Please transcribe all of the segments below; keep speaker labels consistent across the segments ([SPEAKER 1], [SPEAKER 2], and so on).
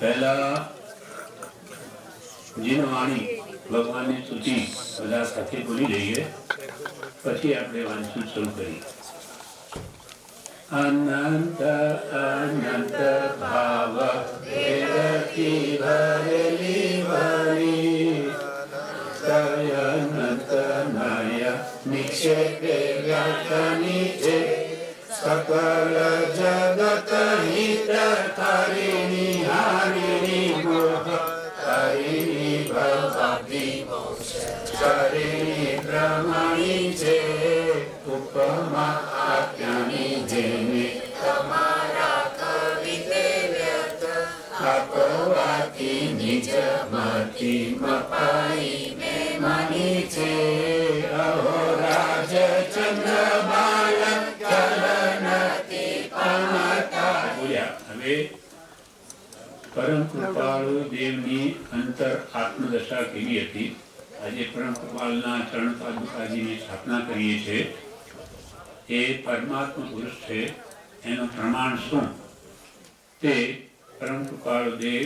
[SPEAKER 1] પહેલા જીનવાણી ભગવાનની સ્તુતિ બધા સાથે બોલી લઈએ, પછી આપણે વાંચન શરૂ કરીએ. અનંત અનંત ભાવ વેદથી ભરેલી ભરી અનંત નય નિક્ષેપે વ્યાસની છે સકલ જગત હિત તારીણી હારીણી મોહ તારીણી ભવાભી તારીણી બ્રહ્મણી છે ઉપમા આખ્યાની જેને તમારા કવિતે વ્યર્થ આપવાથી નિજ મતી મપાઈ મેમણી છે અહો રાજચંદ્ર બાલક ચલનતી પમતા. હવે પરમ કૃપાળુ દેવની અંતર આત્મદશા કેવી હતી? આજે પરમ કૃપાળના ચરણ પાદુકાજીની સ્થાપના કરીએ છીએ. એ પરમાત્મા પુરુષ છે, એનું પ્રમાણ શું તે પરમ કૃપાળુ દેવ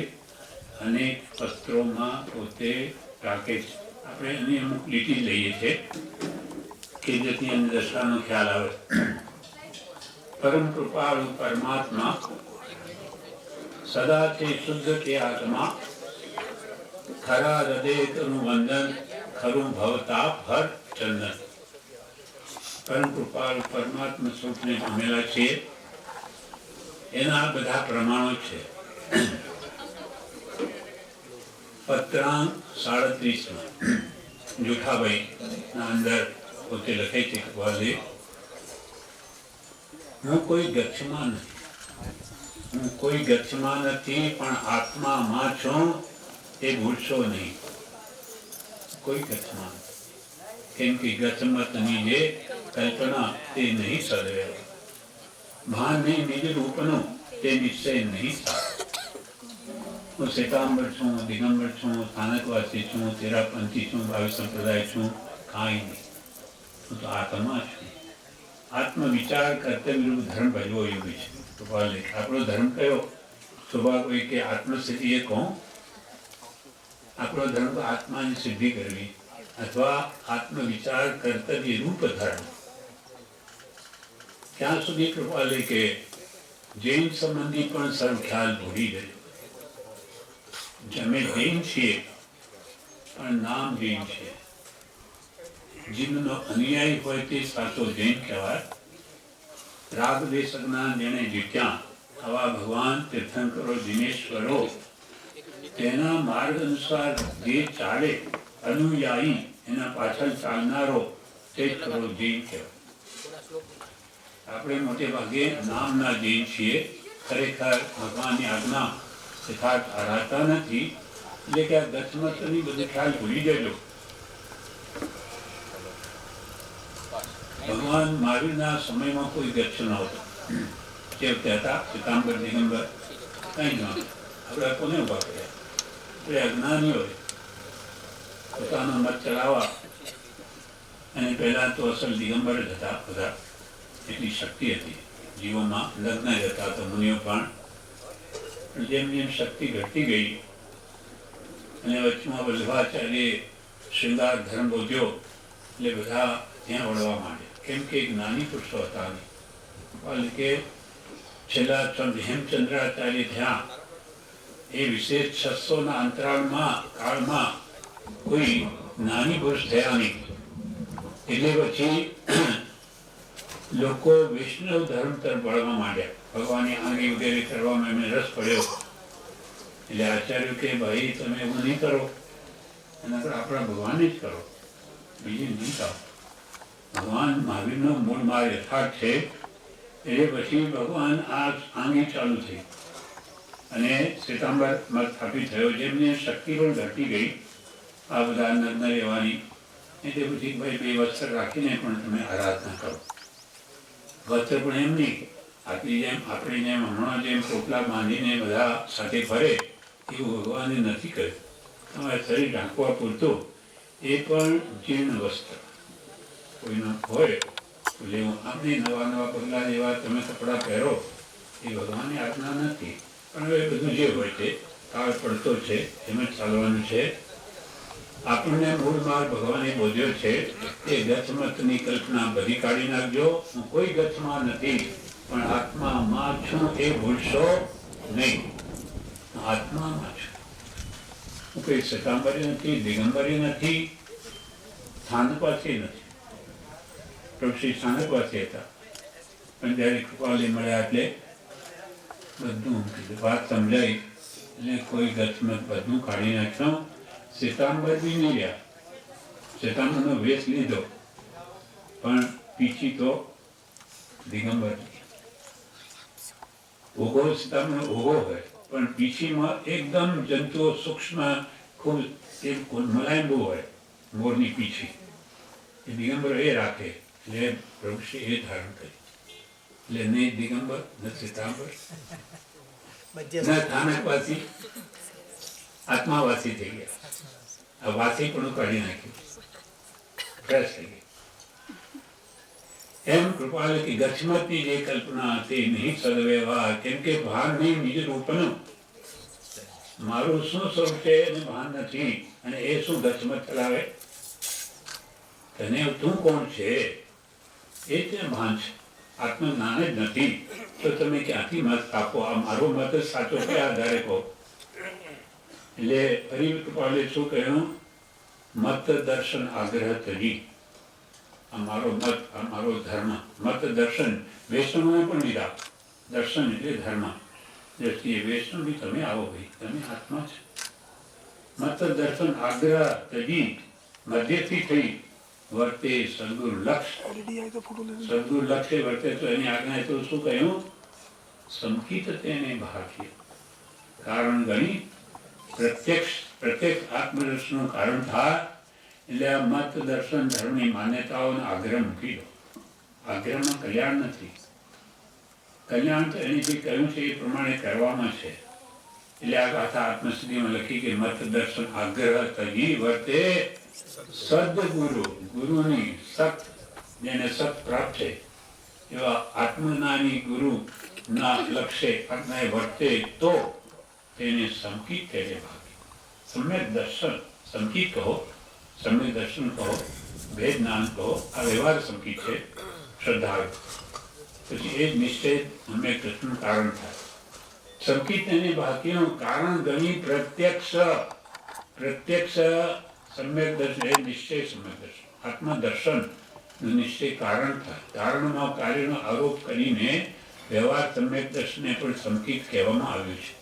[SPEAKER 1] અનેક પત્રોમાં પોતે રાખે છે. આપણે એની અમુક લીટી લઈએ છીએ કે જેથી એની દશાનો ખ્યાલ આવે. પરમ કૃપાળુ પરમાત્મા સદા તે શુદ્ધ તે આત્મા ખરા હૃદયનું વંદન ખરું ભવતાપ હર ચંદન. પરમ કૃપાળુ પરમાત્મા સ્વરૂપને પામેલા છીએ. એના બધા પ્રમાણો છે. પત્રાંક 37 જુઠાભાઈ ના અંદર પોતે લખે છે કે હું કોઈ ગચ્છમાં નથી, હું કોઈ ગચ્છમાં નથી, પણ આત્મામાં છું એ ભૂલશો નહીં. કોઈ ગચ્છમાં નથી, કેમ કે ગચ્છમતની જે કલ્પના તે નહીં સર્વે, ભાન નહીં નિજ રૂપનું તે નિશ્ચય નહીં થાય. હું શ્વેતાંબર છું, દિગંબર છું, સ્થાનકવાસી છું, તેરાપંથી છું, ભાવિ સંપ્રદાય છું, કાંઈ નહીં. હું તો આત્મા છું. આત્મવિચાર કર્તવ્ય ધર્મ ભજવો યોગ્ય છે. તો આપણો ધર્મ કયો? સ્વભાવ કોઈ કે આત્મસિદ્ધિ એ કહું, આપણો ધર્મ તો આત્માની સિદ્ધિ કરવી અથવા આત્મવિચાર કર્તવ્ય રૂપ ધર્મ. ત્યાં સુધી કૃપાલે કે જૈન સંબંધી પણ સર્વ ખ્યાલ ભૂલી ગયો. અમે જૈન છીએ પણ નામ જૈન છે. જીવનો અનુયાયી હોય તે સાચો જૈન કહેવાય. રાગ દેશ જ્ઞાન જેને જીત્યા આવા ભગવાન તીર્થંકરો દિનેશ્વરો તેના માર્ગ અનુસાર જે ચાલે અનુયાયી એના પાછળ ચાલનારો તે ખરો જૈન કહેવાય. આપણે મોટે ભાગે નામના જૈન છીએ. ખરેખર ભગવાનની આજ્ઞા યથાર્થ હરાતા નથી. એટલે કે આ ગચ્છમતની બધું ખ્યાલ ભૂલી જજો. ભગવાન મહાવીરના સમયમાં કોઈ ગચ્છ નહોતો. જે વખતે હતા શ્વેતાંબર દિગંબર કંઈ ન આપણે કોને ઉભા કર્યા? એટલે અજ્ઞાનીઓ પોતાનો મત ચલાવવા અને પહેલાં તો અસલ દિગંબર જ હતા બધા. એટલી શક્તિ હતી જીવોમાં. લગ્ન જ હતા તો મુનિઓ પણ. જેમ જેમ શક્તિ ઘટતી ગઈ અને વચમાં વલ્લભાચાર્ય શૃંગાર ધર્મ બોધ્યો એટલે બધા ત્યાં વળવા માંડ્યા. કેમ કે જ્ઞાની પુરુષો હતા. એટલે કે છેલ્લા હેમચંદ્રાચાર્ય થયા એ વિશેષ 600ના અંતરાળમાં કાળમાં કોઈ જ્ઞાની પુરુષ થયા નહીં. એટલે પછી લોકો વૈષ્ણવ ધર્મ તરફ વળવા માંડ્યા. ભગવાનની આંગળી વગેરે કરવામાં એમને રસ પડ્યો. એટલે આચાર્ય કે ભાઈ તમે એવું નહીં કરો, એના પર આપણા ભગવાનને જ કરો, બીજી નહીં કરો. ભગવાન મહાવીરનો મૂળ માર્ગ યથાર્થ છે. એટલે પછી ભગવાન આ આંગળી ચાલુ થઈ અને શ્વેતાંબર મત સ્થાપિત થયો. જેમને શક્તિ પણ ઘટી ગઈ આ બધા નગ્ન રહેવાની. એટલે પછી ભાઈ 2 વસ્ત્ર રાખીને પણ તમે આરાધના કરો. વસ્ત્ર પણ એમ નહીં આપણી જેમ હમણાં જેમ ટોપલા બાંધીને બધા સાથે ફરે એવું ભગવાને નથી કર્યું. તમારે શરીર ઢાંકવા પૂરતું એ પણ જીર્ણ વસ્ત્ર કોઈનો હોય તો લેવું. આમને નવા પગલાં જેવા તમે કપડાં પહેરો એ ભગવાનની આજ્ઞા નથી. પણ હવે બધું જે હોય તે કાળ પડતો છે એમ જ ચાલવાનું છે. આપણને મૂળ માર્ગ ભગવાને બોધ્યો છે એ ગચ્છમતની કલ્પના બધી કાઢી નાખજો. હું કોઈ ગચ્છમાં નથી, પણ આત્મામાં છું એ ભૂલશો નહીં. આત્મામાં છું. હું કોઈ શ્વેતાંબરી નથી, દિગંબરી નથી, સ્થાનકવાસી નથી. પ્રભુ શ્રી સ્થાનકવાસી હતા, પણ જ્યારે કૃપાલી મળ્યા એટલે બધું વાત સમજાઈ એટલે કોઈ ગચ્છમત બધું કાઢી નાખ્યો. શ્વેતાંબર બી નહીં રહ્યા. શ્વેતાંબરનો વેશ લીધો, પણ પીછી તો દિગંબર. ઓઘો શ્વેતાંબર ઓઘો હોય, પણ પીછીમાં એકદમ જંતુઓ સૂક્ષ્મ ખૂબ મલાયમ બહુ હોય. મોરની પીછી એ દિગંબર એ રાખે એટલે પ્રભુશ્રી એ ધારણ કરી. એટલે નહીં દિગંબર ન શ્વેતાંબર ન સ્થાનકવાસી, આત્માવાસી થઈ ગયા. આ વાસી પણ કાઢી નાખ્યું, ફ્રેશ થઈ ગઈ. એમ કૃપાલે કે ગચ્છમતની જે કલ્પના હતી નહીં સદવ્યવહાર, કેમ કે ભાન નહીં નિજ રૂપનું. મારું શું સ્વરૂપ છે એને ભાન નથી, અને એ શું ગચ્છમત ચલાવે? તને તું કોણ છે એ તે ભાન છે. આત્મજ્ઞાન જ નથી તો તમે ક્યાંથી મત આપો? આ મારો મત જ સાચો કે આધારે કહો. એટલે ફરી કૃપાલે શું કહ્યું? મત દર્શન આગ્રહ તજી. આ મારો મત, આ મારો ધર્મ. મત દર્શન વૈષ્ણવને પણ લીધા. દર્શન એટલે ધર્મ. દ્રષ્ટિએ વૈષ્ણવ બી તમે આવો ભાઈ, તમે આત્મા છો. મત દર્શન આગ્રહ તજી મધ્યથી થઈ વર્તે સદગુરુ લક્ષ. સદગુરુ લક્ષ્ય વર્તે તો એની આજ્ઞા તો શું કહ્યું? સંકિત તેને ભાગ્ય કારણ ગણી પ્રત્યક્ષ આત્મદર્શનનું કારણ થાય. એટલે આ મત દર્શન ધર્મની માન્યતાઓનો આગ્રહ મૂકી દો. આગ્રહમાં કલ્યાણ નથી. કલ્યાણ તો એની જે કહ્યું છે એ પ્રમાણે કરવામાં છે. એટલે આ ગાથા આત્મસિદ્ધિમાં લખી કે મત દર્શન આગ્રહ તજી વર્તે સદગુરુ. ગુરુની સત, જેને સત પ્રાપ્ત છે એવા આત્મજ્ઞાની ગુરુના લક્ષ્ય આત્માએ વર્તે તો તેને સંકિત કહે ભાગે. સમ્યક દર્શન સંકિત કહો, સમ્યક દર્શન કહો, ભેદ જ્ઞાન કહો. આ વ્યવહાર સંકિત છે, શ્રદ્ધા. પછી એ જ નિશ્ચય સમ્યક દર્શનનું કારણ થાય. સંકિત એને ભાગ્યનું કારણ ગણી પ્રત્યક્ષ. સમ્યક દર્શન એ નિશ્ચય સમ્યક દર્શન. આત્મદર્શન નિશ્ચય કારણ થાય. કારણમાં કાર્યનો આરોપ કરીને વ્યવહાર સમ્યક દર્શનને પણ સંકિત કહેવામાં આવ્યું છે.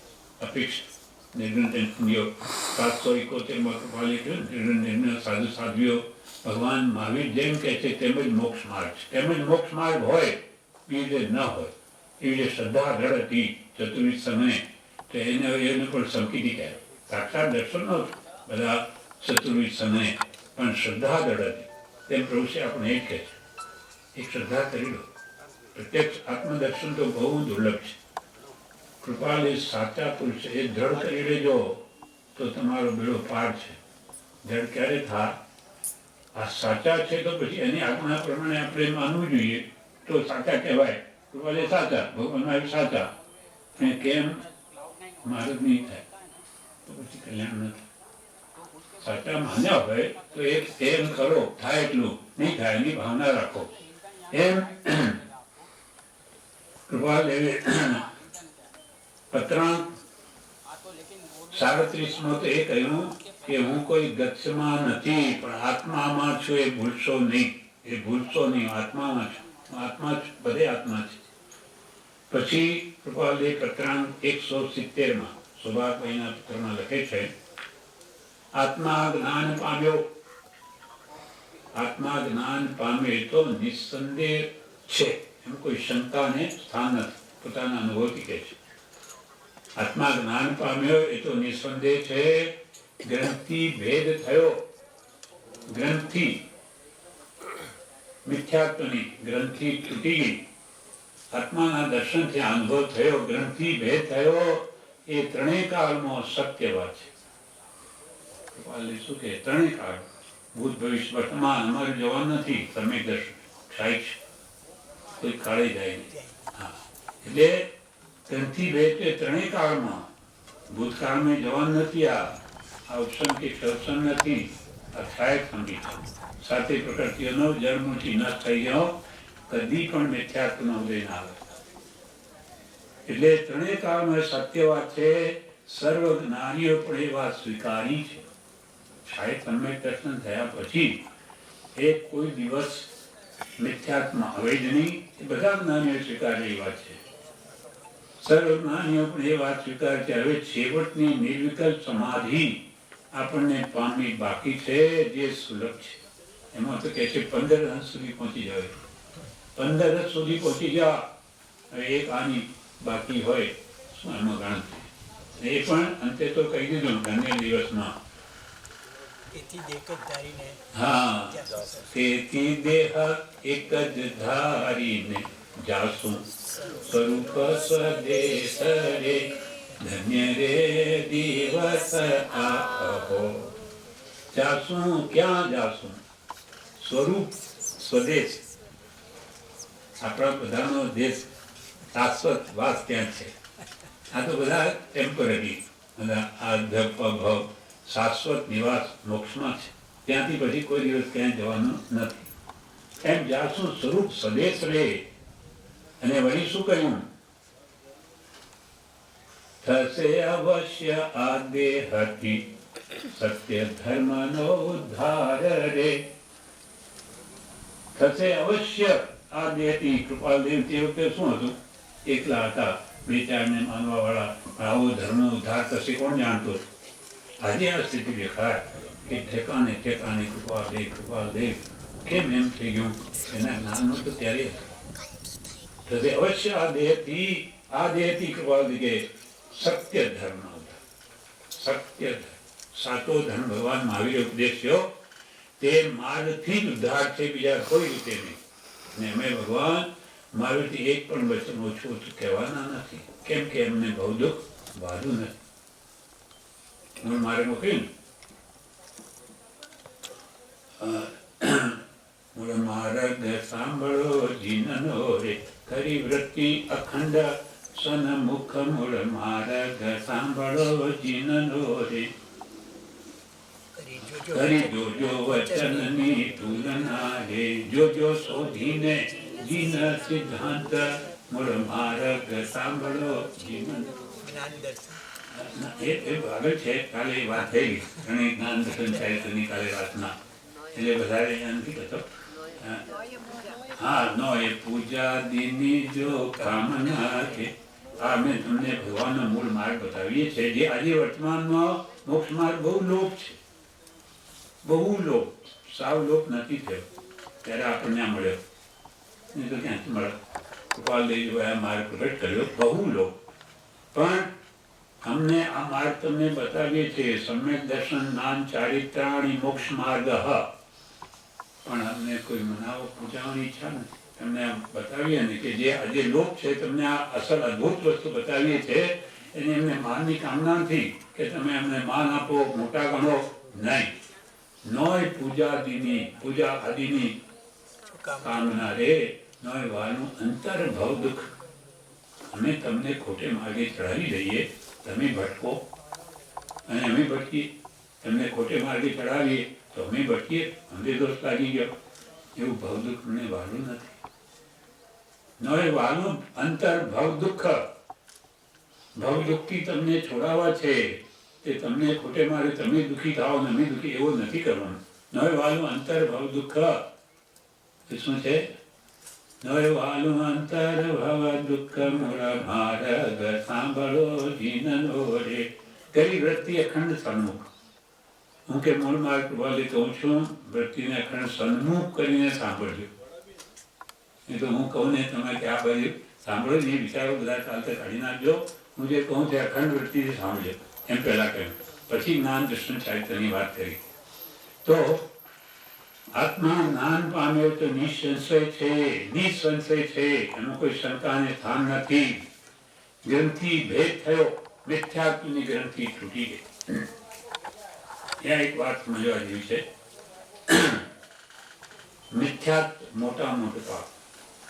[SPEAKER 1] અપેક્ષિત નિર્ણય 771 કૃપાલે કહ્યું, નિર્ણય સાધુ સાધ્વીઓ ભગવાન મહાવીર જેમ કહે છે તેમજ મોક્ષ માર્ગ છે. તેમજ મોક્ષ માર્ગ હોય એવી રીતે ન હોય. એવી જે શ્રદ્ધા દૃઢ હતી ચતુર્વિધ સમયે, તો એને પણ સંકિતી કહેવાય. સાક્ષાત દર્શન ન બધા ચતુર્વિધ સમયે, પણ શ્રદ્ધા દૃઢ હતી. તેમ પ્રભુશ્રી આપણે એ જ કહે છે, એક શ્રદ્ધા કરી લો. પ્રત્યક્ષ આત્મદર્શન તો બહુ દુર્લભ છે. કૃપાલે સાચા પુરુષ એ દ્રઢ કરી લેજો તો તમારો બેડો પાર છે. દ્રઢ ક્યારે થાય? આ સાચા છે તો પછી એની આજ્ઞા પ્રમાણે આપણે માનવું જોઈએ તો સાચા કહેવાય. કૃપાલે સાચા, ભગવાન સાચા. અને કેમ મારું નહીં થાય તો પછી કલ્યાણ નથી. સાચા માન્યા હોય તો એમ કરો, થાય એટલું, નહીં થાય એની ભાવના રાખો. એમ કૃપાલે પત્રાંક 37 તો એ કહ્યું કે હું કોઈ ગચ્છમાં નથી, પણ આત્મામાં છું. એ ભૂલશો નહીં, એ ભૂલશો નહીં. આત્મામાં છું, આત્મા જ બધે આત્મા છે. પછી કૃપાલે પત્રાંક 170 સુભાષભાઈના પત્રમાં લખે છે, આત્મા જ્ઞાન પામ્યો. આત્મા જ્ઞાન પામે તો નિસંદેહ છે, એમ કોઈ શંકાને સ્થાન નથી. પોતાના અનુભવથી કહે છે. આત્મા જ્ઞાન પામ્યો એ તો નિસંદેહ છે. ગ્રંથિ ભેદ થયો. ગ્રંથિ મિથ્યાત્વની ગ્રંથિ તૂટી ગઈ. આત્માના દર્શનથી અનુભવ થયો, ગ્રંથિ ભેદ થયો. એ ત્રણેય કાળમાં સત્ય વાત છે. શું કે ત્રણેય કાળ, ભૂત ભવિષ્ય વર્તમાન, અમારે જવાનું નથી. સમ્યક દર્શન થાય છે, કોઈ કાળે જાય નહીં. હા, એટલે ગ્રંથિ ભેદ ત્રણેય કાળમાં ભૂતકાળમાં જવાનું નથી. આ ઉપસન કે ક્ષવસન નથી, આ સહાયક સંગીત સાથે પ્રકૃતિઓનો જળમૂળથી નષ્ટ થઈ ગયો, કદી પણ મિથ્યાત્વનો ઉદય ના આવે. એટલે ત્રણેય કાળમાં સત્ય વાત છે. સર્વ જ્ઞાનીઓ પણ એ વાત સ્વીકારી છે. સહાયક સમ્યક દર્શન થયા પછી એ કોઈ દિવસ મિથ્યાત્મ આવે જ નહીં. એ બધા જ્ઞાનીઓ સ્વીકારેલી વાત છે. સર્વ જ્ઞાનીઓ પણ એ વાત સ્વીકાર છે. હવે છેવટની નિર્વિકલ્પ સમાધિ આપણને પામવી બાકી છે, જે સુલભ છે. એમાં તો કહે છે 15 અંશ સુધી પહોંચી જાય. 15 અંશ સુધી પહોંચી ગયા. હવે એક આની બાકી હોય શું એમાં ગણતરી? એ પણ અંતે તો કહી દીધું ઘણા દિવસમાં. હા, તેથી દેહ એક જ ધારીને જાસું સ્વરૂપ સ્વદેશ રે, ધન્ય રે દિવસ આહો. જાસું ક્યાં જાસું? સ્વરૂપ સ્વદેશ. આપણા બધાનો દેશ શાશ્વત વાસ ત્યાં છે. આ તો બધા ટેમ્પરરી, બધા આ ભવ શાશ્વત નિવાસ મોક્ષમાં છે. ત્યાંથી પછી કોઈ દિવસ ક્યાંય જવાનું નથી. એમ જાસું સ્વરૂપ સ્વદેશ રે. અને વળી શું કહ્યું? થશે અવશ્ય આ દેહથી સત્ય ધર્મનો ઉદ્ધાર રે. થશે અવશ્ય આ દેહથી. કૃપાલદેવ તે વખતે શું હતું? એકલા હતા, બે ચારને માનવા વાળા. આવો ધર્મ ઉદ્ધાર થશે કોણ જાણતો? આજે આ સ્થિતિ દેખાય કે ઠેકાને ઠેકાને કૃપાલદેવ કેમ એમ થઈ ગયું? એના જ્ઞાનનું તો ત્યારે થશે અવશ્ય આ દેહથી કૃપાલદેવ કે સત્ય ધર્મ ઉદ્ધાર. સત્ય સાચો ધર્મ ભગવાન મહાવીરે ઉપદેશ્યો તે માર્ગથી જ ઉદ્ધાર છે, બીજા કોઈ રીતે નહીં. અને અમે ભગવાન મહાવીરથી એક પણ વચન ઓછું કહેવાના નથી. કેમ કે એમને બહુ દુઃખ વાળું નથી. હું મારે મોકલ્યું મૂળ માર્ગ સાંભળો જીનનો રે, કરી વૃત્તિ અખંડ સન્મુખ. મૂળ માર્ગ સાંભળો જીનનો રે, કરી જોજો વચનની તુલના રે. જોજો શોધીને જીન સિદ્ધાંત. મૂળ માર્ગ સાંભળો જીનનો. એ આગળ છે. કાલે વાત થઈ ઘણી જ્ઞાન દર્શન થાય તો કાલે વાતના એટલે વધારે નથી કહેતો. હા, નો એ પૂજા દિની જો કામના છે. આ અમે તમને ભગવાનનો મૂળ માર્ગ બતાવીએ છીએ, જે આજે વર્તમાનમાં મોક્ષ માર્ગ બહુ લોપ છે. બહુ લોપ, સાવ લોપ નથી થયો. ત્યારે આપણને આ મળ્યો નહીં તો ક્યાંથી મળે? કૃપાલદેવ આ માર્ગ પ્રગટ કર્યો, બહુ લોપ. પણ અમને આ માર્ગ તમને બતાવીએ છીએ. સમ્યક દર્શન જ્ઞાન ચારિત્રાણી મોક્ષ માર્ગ. પણ અમને કોઈ મનાવો પૂજાવાની ઈચ્છા નથી. તમને બતાવીએ ને કે જે આજે લોક છે, તમને આ અસલ અદ્ભુત વસ્તુ બતાવીએ છીએ. એની એમને માનની કામના નથી કે તમે અમને માન આપો, મોટા ગણો, નહીં. નોય પૂજા આદિની કામના રે. નોય વાળનું અંતર ભવ દુઃખ. અમે તમને ખોટે માર્ગે ચડાવી દઈએ, તમે ભટકો અને અમે ભટકીએ. તમને ખોટે માર્ગે ચડાવીએ તો અમે ભટકીએ, અમને દોષ લાગી ગયો. એવું ભવ દુઃખ અમને વાળું નથી. નવે વાળું અંતર ભવ દુઃખ. ભવ દુઃખથી તમને છોડાવવા છે. તે તમને ખોટે માર્ગે તમે દુઃખી થાઓ ને અમે દુઃખી, એવું નથી કરવાનું. નવે વાળું અંતર ભવ દુઃખ. એ શું છે? નવે વાલું અંતર ભવ દુઃખ. મૂળ માર્ગ સાંભળો જીનનો રે. કરી વૃત્તિ અખંડ સન્મુખ. હું કે મૂળ માર્ગ વાલે કહું છું, વૃત્તિને અખંડ સન્મુખ કરીને સાંભળજો. એ તો હું કહું ને તમે કે આ બાજુ સાંભળો ને, વિચારો બધા ચાલતા કાઢી નાખજો. હું જે કહું તે અખંડ વૃત્તિથી સાંભળજો. એમ પહેલા કહ્યું, પછી જ્ઞાન દર્શન ચારિત્રની વાત કરી. તો આત્મા જ્ઞાન પામ્યો તો નિસંશય છે, નિસંશય છે. એમાં કોઈ શંકાને સ્થાન નથી. ગ્રંથિ ભેદ થયો, મિથ્યાત્વની ગ્રંથિ તૂટી ગઈ. ત્યાં એક વાત સમજવા જેવી છે. મિથ્યાત્વ મોટા મોટા પાપ.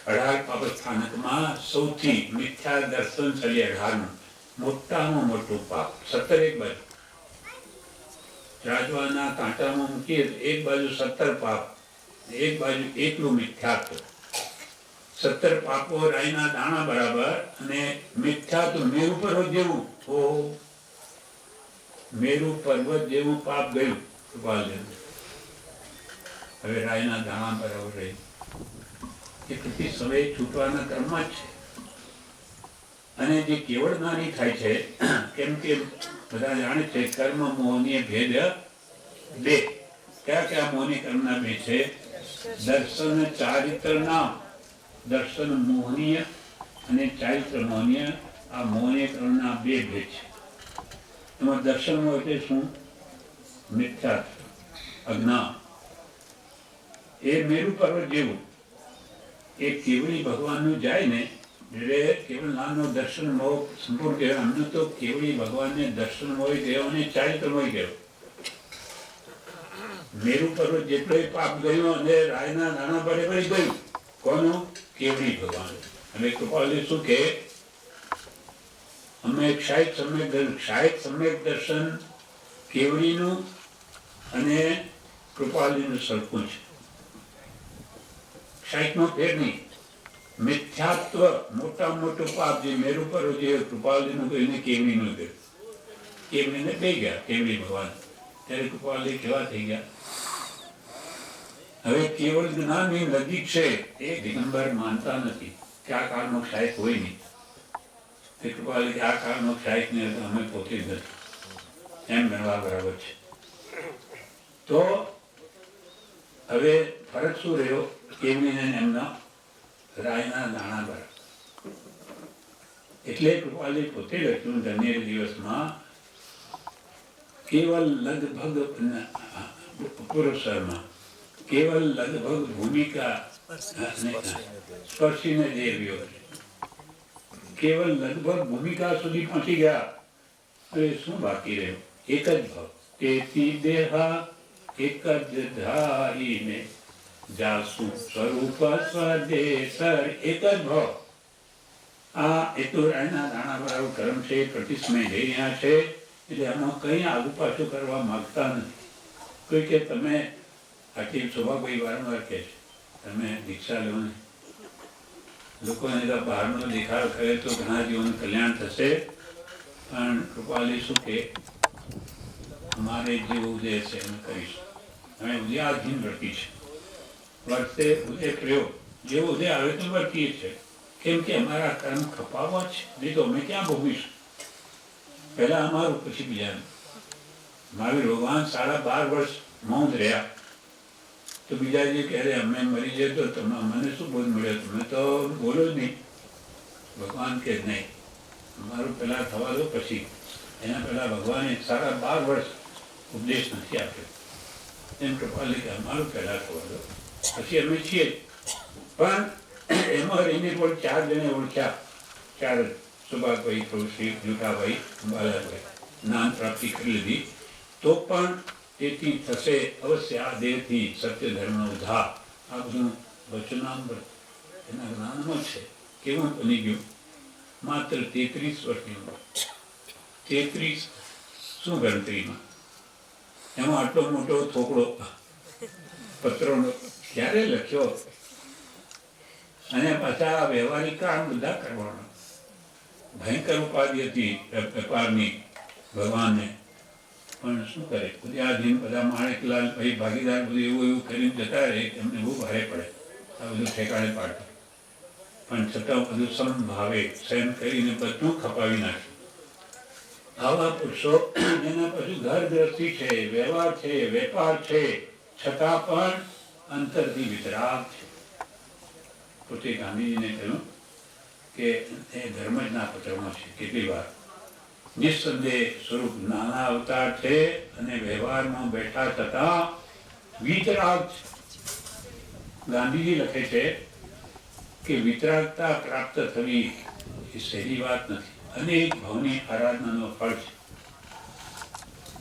[SPEAKER 1] 18 પાપ સ્થાનકમાં સૌથી મિથ્યા દર્શન ચલી 18નું. મોટામાં મોટું પાપ. 17 એક બાજુ રાજવાના કાંટામાં મૂકીએ તો એક બાજુ 17 પાપ, એક બાજુ એકલું મિથ્યાત્વ. 17 પાપો રાઈના દાણા બરાબર, અને મિથ્યાત્વ મેરુ પર્વત જેવું. મેરુ પર્વત જેવું પાપ ગયું કૃપાલચંદ્ર. હવે રાયના દાણા બરાબર રહ્યું. એ પછી સમય છૂટવાના ક્રમમાં જ છે. અને જે કેવળ જ્ઞાની થાય છે, કેમ કે બધા જાણે છે કર્મ મોહનીય ભેદ બે. કયા કયા મોહની કર્મના બે છે? દર્શન ચારિત્રના. દર્શન મોહનીય અને ચારિત્ર મોહનીય. આ મોહનીય કર્મના બે ભેદ છે. એમાં દર્શન હોય એટલે શું? મિથ્યાત્વ, અજ્ઞાન. એ મેરુ પર્વત જેવું. એ કેવળી ભગવાનનું જાય ને એટલે કેવળ નામનો દર્શન મોહ સંપૂર્ણ કહેવાય. અમને તો કેવળી ભગવાનને દર્શન મોહી ગયો અને ચારિત્ર મોહી ગયો. મેરુ પર્વત જેટલો પાપ ગયો અને રાયના દાણા બરાબર ગયું. કોનું? કેવળી ભગવાન. અને કૃપાલજી શું કે અમે ક્ષાયિક સમ્યક દર્શન કેવળીનું અને કૃપાલજીનું સરખું છે. ક્ષાયિકનો ફેર નહીં. મિથ્યાત્વ મોટામાં મોટું પાપ જે મેરુ પર્વત જે કૃપાલજીનું ગયું ને કેવળીનું ગયું. કેવળીને બે ગયા કેવળી ભગવાન. ત્યારે કૃપાલજી કેવા થઈ ગયા? હવે કેવળ જ્ઞાનની નજીક છે એ દિગંબર માનતા નથી કે આ કાળનો ક્ષાયિક હોય નહીં. તે કૃપાલજી આ કાળનો ક્ષાયિક ને અમે પોતે જ નથી એમ ગણવા બરાબર છે. તો હવે ફરક શું રહ્યો? કેવળીને એમના રાયના દાણા બરાબર. એટલે કૃપાલજી પોતે લખ્યું ધન્ય દિવસમાં, કેવલ લગભગ પુરુષમાં કેવલ લગભગ ભૂમિકા સ્પર્શીને દેવ્યો. કેવલ લગભગ ભૂમિકા સુધી પહોંચી ગયા. હવે શું બાકી રહ્યું? એક જ ભાવ. તેથી દેહા એક જ ધારીને જાસુ સ્વરૂપ સ્વદેશર. એક જ ભાવ. આ એ તો રાયના દાણા બરાબર કર્મ છે, પ્રતિસ્મય જઈ રહ્યા છે. એટલે આમાં કંઈ આગુ પાછું કરવા માંગતા નથી. કોઈ કે તમે આટલી સ્વભાવભાઈ વારંવાર કહે છે તમે દીક્ષા લો ને. લોકોને તો બહારનો દેખાવ કરે તો ઘણા જીવોનું કલ્યાણ થશે. પણ કૃપાલી શું કે અમારે જે ઉદય છે અમે કરીશું. અમે ઉદયાધીન વર્તી છે. વર્તે ઉદય પ્રયોગ જેવો ઉદય આવે તો વર્તીએ છે. કેમ કે અમારા કર્મ ખપાવવા છે. નહીં તો અમે ક્યાં ભોગવીશું? પહેલા અમારું પછી બીજાનું. મહાવીર ભગવાન 12.5 વર્ષ મૌન રહ્યા. તો બીજા જે કહે અમે મરી જાય તો તમે મને શું બોધ મળ્યો? તમે તો બોલો જ નહીં. ભગવાન કે નહીં, અમારું પહેલા થવા દો પછી. એના પહેલા ભગવાને 12.5 વર્ષ ઉપદેશ નથી આપ્યો. એમ કૃપાલી કે અમારું પહેલા થવા દો પછી અમે છીએ. પણ એમાં રહીને પણ 4 જણે ઓળખ્યા. 4 સુભાગભાઈ, શ્રી જુઠાભાઈ, બાલાભાઈ જ્ઞાન પ્રાપ્તિ કરી લીધી. તો પણ તેથી થશે અવશ્ય આ દેહથી સત્ય ધર્મનો ઉદ્ધાર. આ બધું વચનામૃત એના જ્ઞાનમાં છે. કેવું બની ગયું? માત્ર 33 વર્ષની ઉંમર. 33 શું ગણતરીમાં? એમાં આટલો મોટો થોકડો પત્રોનો ક્યારે લખ્યો? અને પાછા વ્યવહારિક કામ બધા કરવાના. ભયંકર ઉપાધિ હતી વેપારની ભગવાનને. પણ શું કરે? ઉદયાધીન બધા માણેકલાલ ભાઈ ભાગીદાર બધું એવું કરીને જતા રહે કે અમને બહુ ભારે પડે આ બધું ઠેકાણે પાડતું. પણ છતાં બધું સમભાવે સહન કરીને બધું ખપાવી નાખ્યું. આવા પુરુષો જેના પછી ઘર ગ્રસ્તી છે, વ્યવહાર છે, વેપાર છે, છતાં પણ અંતરથી વિતરાગ છે. પોતે ગાંધીજીને કહ્યું કે એ ધર્મ જ ના પત્રમાં છે. કેટલી વાર નિસ્સંદેહ સ્વરૂપ નાના અવતાર છે અને વ્યવહારમાં બેઠા છતાં વિતરાગ છે. ગાંધીજી લખે છે કે વિતરાગતા પ્રાપ્ત થવી એ સહેલી વાત નથી. અનેક ભાવની આરાધનાનો ફળ છે.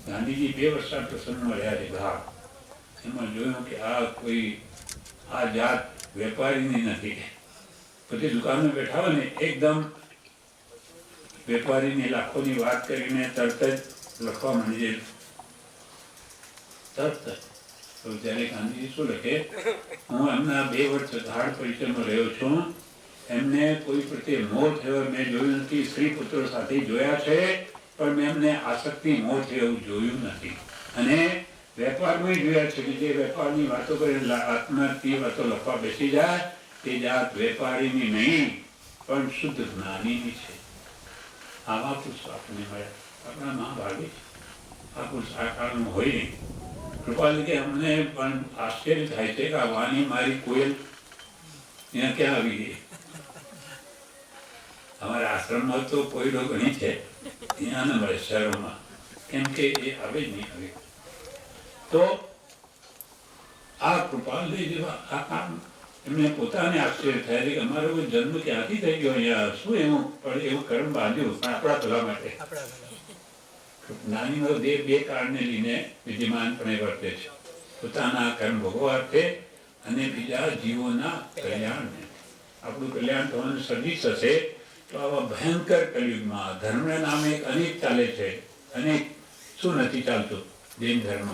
[SPEAKER 1] ગાંધીજી 2 વર્ષ પ્રસંગમાં રહ્યા છે બહાર. એમાં જોયું કે આ જાત વેપારીની નથી. પછી દુકાનમાં બેઠા હોય ને એકદમ વેપારીની લાખોની વાત કરીને તરત જ લખવા માંડી તરત જ. તો ત્યારે ગાંધીજી શું લખે, હું એમના 2 વર્ષ ગાઢ પરિચયમાં રહ્યો છું, એમને કોઈ પ્રત્યે મોહ થયો મેં જોયું નથી. સ્ત્રી પુત્રો સાથે જોયા છે પણ મેં એમને આસક્તિ મોહ થયો એવું જોયું નથી. અને વેપારમાં જોયા છે કે જે વેપારની વાતો કરીને આત્માની વાતો લખવા બેસી જાય તે જાત વેપારીની નહીં પણ શુદ્ધ જ્ઞાનીની છે. આવા પુરુષ આપણને મળ્યા, આપણા મહાભાગી છે. આ પુરુષ આ કાળનું હોય નહીં. કૃપાલ કે અમને પણ આશ્ચર્ય થાય છે કે આ વાની મારી કોયલ ત્યાં ક્યાં આવી ગઈ. અમારા આશ્રમમાં તો કોયલો ઘણી છે, ત્યાં ન મળે શહેરોમાં, કેમ કે એ આવે જ નહીં આવે. તો આ કૃપાલજી જેવા આ કામ એમને પોતાને આશ્ચર્ય થાય છે કે અમારો જન્મ ક્યાંથી થઈ ગયો અહીંયા, શું એવું પણ એવું કર્મ બાંધ્યું પણ આપણા ભલા માટે. જ્ઞાનીનો દેહ 2 કારણને લઈને વિદ્યમાનપણે વર્તે છે, પોતાના કર્મ ભોગવાર્થે અને બીજા જીવોના કલ્યાણને. આપણું કલ્યાણ થવાનું સર્જી થશે તો આવા ભયંકર કલયુગમાં ધર્મના નામે એક અનેક ચાલે છે. અનેક શું નથી ચાલતું જૈન ધર્મ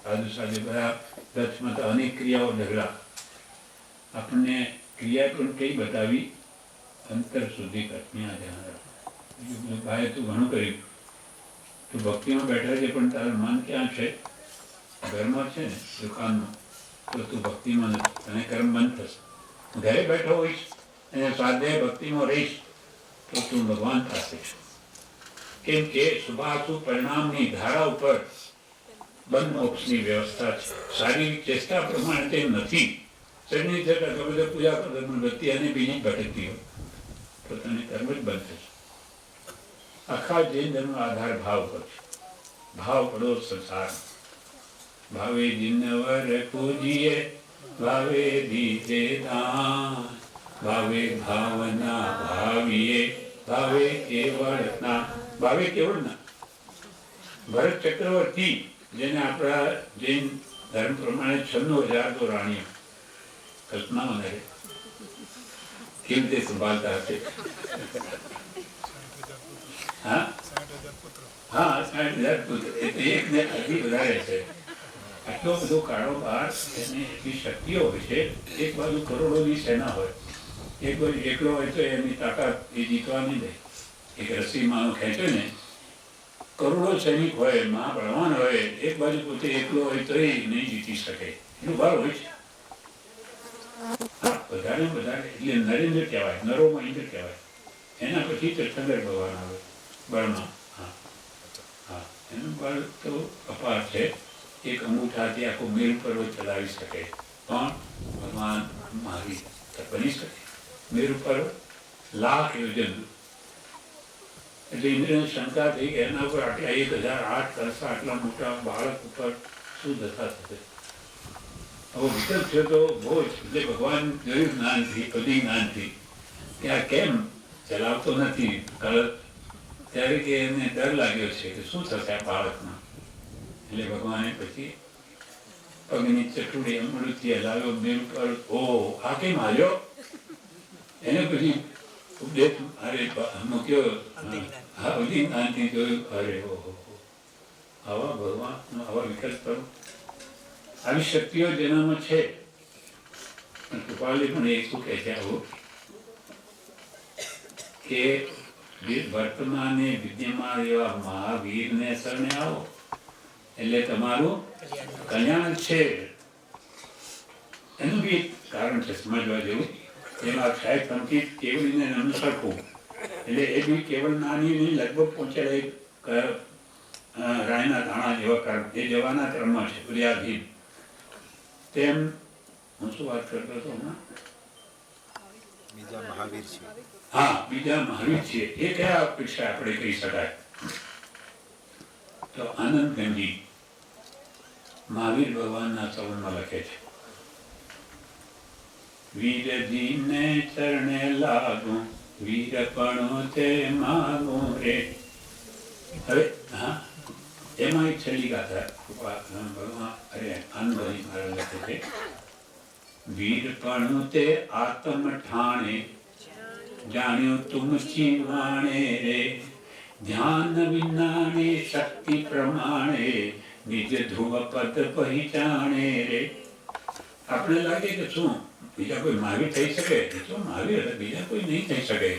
[SPEAKER 1] સાધુ સાધુ બધા દક્ષમાં તો અનેક ક્રિયાઓ ઢગલા. આપણને ક્રિયા પણ કઈ બતાવી, અંતર સુધી કચ્છમાં ધ્યાન. ભાઈએ તું ઘણું કર્યું, તું ભક્તિમાં બેઠા છે પણ તારું મન ક્યાં છે? ઘરમાં છે ને, દુકાનમાં. તો તું ભક્તિમાં નથી, તને કર્મ બંધ થશે. ઘરે બેઠો હોઈશ અને સ્વાધ્યાય ભક્તિમાં રહીશ તો તું ભગવાન પાસે છે. કેમ કે શુભાશુભ પરિણામની ધારા ઉપર બંધ મોક્ષની વ્યવસ્થા છે. શારીરિક ચેષ્ટા પ્રમાણે તે નથી. શરીરની ચેષ્ટા તો બધા પૂજા કરતા બત્તી અને બીજી ભટકતી હોય તો તને કર્મ જ બંધ થશે. આખા જૈન ધર્મનો આધાર ભાવ પર છે. ભાવ પડો સંસાર. ભાવે દિનવર પૂજીએ, ભાવે દીજે દાન, ભાવે ભાવના ભાવીએ, ભાવે કેવળ ના. ભાવે કેવળ ના. ભરત ચક્રવર્તી જેને આપણા જૈન ધર્મ પ્રમાણે 96,000 તો રાણીઓ કલ્પના મને કેવી રીતે સંભાળતા હશે. હા હા 60,000 પુત્ર, એકને અતિ વધારે છે. આટલો બધો કારોબાર, એને એટલી શક્તિઓ હોય છે. એક બાજુ કરોડોની સેના હોય, એક બાજુ એકલો હોય તો એની તાકાત એ જીતવા નહીં દે. એક રસીમાં ખેંચે ને, કરોડો સૈનિક હોય, મહાબળવાન હોય, એક બાજુ પોતે એકલો હોય તો એ નહીં જીતી શકે. એટલું બળ હોય છે. વધારે વધારે એટલે નરેન્દ્ર કહેવાય, નરોમાં ઇન્દ્ર કહેવાય. એના પછી તીર્થંકર ભગવાન આવે બળમાં. હા હા, એનું બળ તો અપાર છે. એક અંગૂઠાથી આખો મેરુ પર્વત ચલાવી શકે. પણ ભગવાન મહાવીર બની શકે. મેરુ પર્વત 1,00,000 યોજન. એટલે ઇન્દ્રને શંકા થઈ કે એના ઉપર આટલા 1,008 કરતા આટલા મોટા બાળક ઉપર શું દશા થશે. હવે વિકલ્પ છે તો બહુ જ. એટલે ભગવાન જોયું જ્ઞાનથી, બધી જ્ઞાનથી કે આ કેમ ચલાવતો નથી ત્યારે કે એને ડર લાગ્યો છે કે શું થશે આ બાળકમાં. એટલે ભગવાને પછી પગની ચટુડી અમૃતથી હલાવ્યો મેરુ પર. ઓ આ કેમ હાલ્યો? એને પછી ઉપદેશ અરે મૂક્યો. હા, બધી જ્ઞાનથી જોયું. અરે ઓહો, આવા ભગવાનનો આવા વિકલ્પ કરો. આવી શક્તિઓ જેનામાં છે. કૃપાલી પણ એ શું કહે છે આવું કે વર્તમાને વિદ્યમાન એવા મહાવીરને શરણે આવો એટલે તમારું કલ્યાણ છે. એનું બી એક કારણ છે સમજવા જેવું. જેમાં સાહેબ પંકિત કેવળીને અનુસરવું એટલે એ બી કેવળ નાની લગભગ પહોંચેલા રાયના ધાણા જેવા કર્મ એ જવાના ક્રમમાં છે. પ્રિયાધીન તેમ હું શું વાત કરતો હતો હમણાં?
[SPEAKER 2] બીજા મહાવીર છે.
[SPEAKER 1] હા, બીજા મહાવીર છે. એ કયા અપેક્ષા આપણે કહી શકાય? તો આનંદ ગંજી મહાવીર ભગવાનના સંબંધમાં લખે છે, વીરજીને ચરણે લાગુ, વીરપણો તે માગું રે. હવે હા, એમાં એક છેલ્લી ગાથા ભગવાન અરે આનંદભાઈ મારા લખે છે, વીરપણું તે આત્મ ઠાણે, જાણ્યું તુમ ચીવાણે રે. ધ્યાન વિજ્ઞાને શક્તિ પ્રમાણે નિજ ધ્રુવ પદ પહેચાણે રે. આપણે લાગે કે શું બીજા કોઈ મહાવીર થઈ શકે? શું મહાવીર હતા? બીજા કોઈ નહીં થઈ શકે.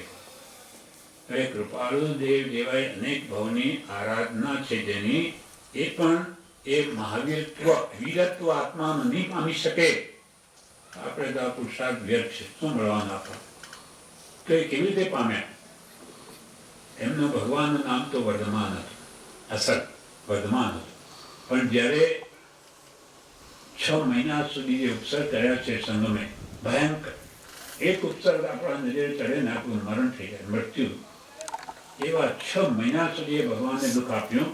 [SPEAKER 1] હવે કૃપાળુ દેવ જેવાય અનેક ભાવની આરાધના છે જેની, એ પણ એ મહાવીરત્વ વીરત્વ આત્માનું નહીં પામી શકે. આપણે તો આ પુરુષાર્થ વ્યર્થ છે. શું મળવાના આપણે? તો એ કેવી રીતે પામ્યા? એમનું ભગવાનનું નામ તો વર્ધમાન હતું, અસલ વર્ધમાન હતું. પણ જ્યારે 6 મહિના સુધી જે ઉપસર્ગ કર્યા છે સંગમે, ભયંકર એક ઉપસર્ગ આપણા નજરે ચડે ને આપણું મરણ થઈ જાય, મૃત્યુ. એવા 6 મહિના સુધી એ ભગવાનને દુઃખ આપ્યું,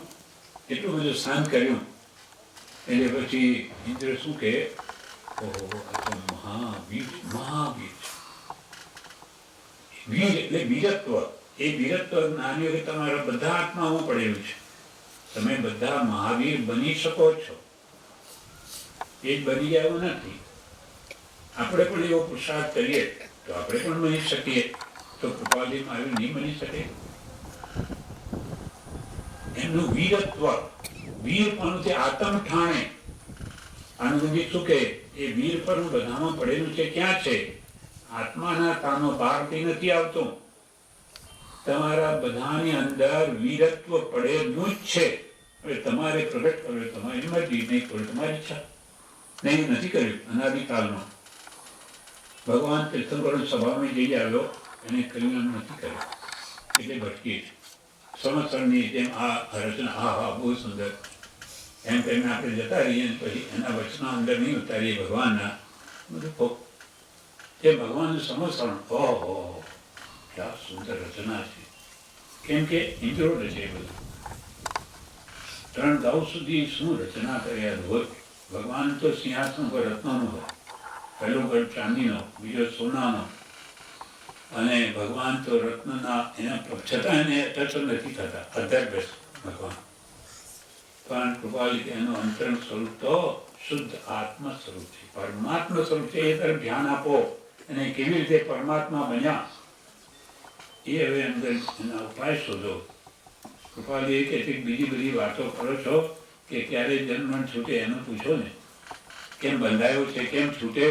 [SPEAKER 1] એટલું બધું સહન કર્યું. એટલે પછી ઇન્દ્ર શું કહે, ઓહો આ તો મહાવીર, મહાવીર. વીર એટલે વીરત્વ. એ વીરત્વ જ્ઞાનીઓ કે તમારા બધા આત્મામાં પડેલું છે. તમે બધા મહાવીર બની શકો છો. એ જ બની ગયા એવું નથી. આપણે પણ એવો પુરુષાર્થ કરીએ તો આપણે પણ બની શકીએ. તો કૃપાલજી મહાવીર નહીં બની શકે? એમનું વીરત્વ, વીરપણું તે આત્મ ઠાણે. આનંદજી શું કહે, એ વીરપણું બધામાં પડેલું છે. ક્યાં છે? આત્માના તાનો બહારથી નથી આવતો. તમારા બધાની અંદર વીરત્વ પડેલું જ છે. હવે તમારે પ્રગટ કર્યો, તમારી મરજી, નહીં કર્યું તમારી ઈચ્છા. નહીં, નથી કર્યું અનાદિકાળમાં. ભગવાન તીર્થંકરો સભામાં જઈ આવ્યો, એને કહ્યું એમ નથી કર્યું, એટલે ભટકી છે. સંવત્સરની જેમ આ રચના, હા બહુ સુંદર એમ કહીને આપણે જતા રહીએ, પછી એના વચના અંદર નહીં ઉતારીએ ભગવાનના, બધું એ ભગવાનનું સમર્થન. ઓહો ક્યાં સુંદર રચના છે. કેમ કે ઇન્દ્રો રચે બધું. 3 ગાઉ સુધી શું રચના કર્યા હોય. ભગવાન તો સિંહાસન પર રત્નોનું હોય. પહેલો ગઢ ચાંદીનો, બીજો સોનાનો, અને ભગવાન તો રત્નના. એના છતાં એને ટચ નથી થતા, અધર્ભ્યસ ભગવાન. પણ કૃપાલી એનું અંતરંગ સ્વરૂપ તો શુદ્ધ આત્મ સ્વરૂપ છે, પરમાત્મા સ્વરૂપ છે. એ તરફ ધ્યાન આપો. અને કેવી રીતે પરમાત્મા બન્યા એ હવે અંદર એના ઉપાય શોધો. કૃપાલી કે બીજી બધી વાતો કરો છો કે ક્યારે જન્મ છૂટે એનું પૂછો ને. કેમ બંધાયો છે, કેમ છૂટે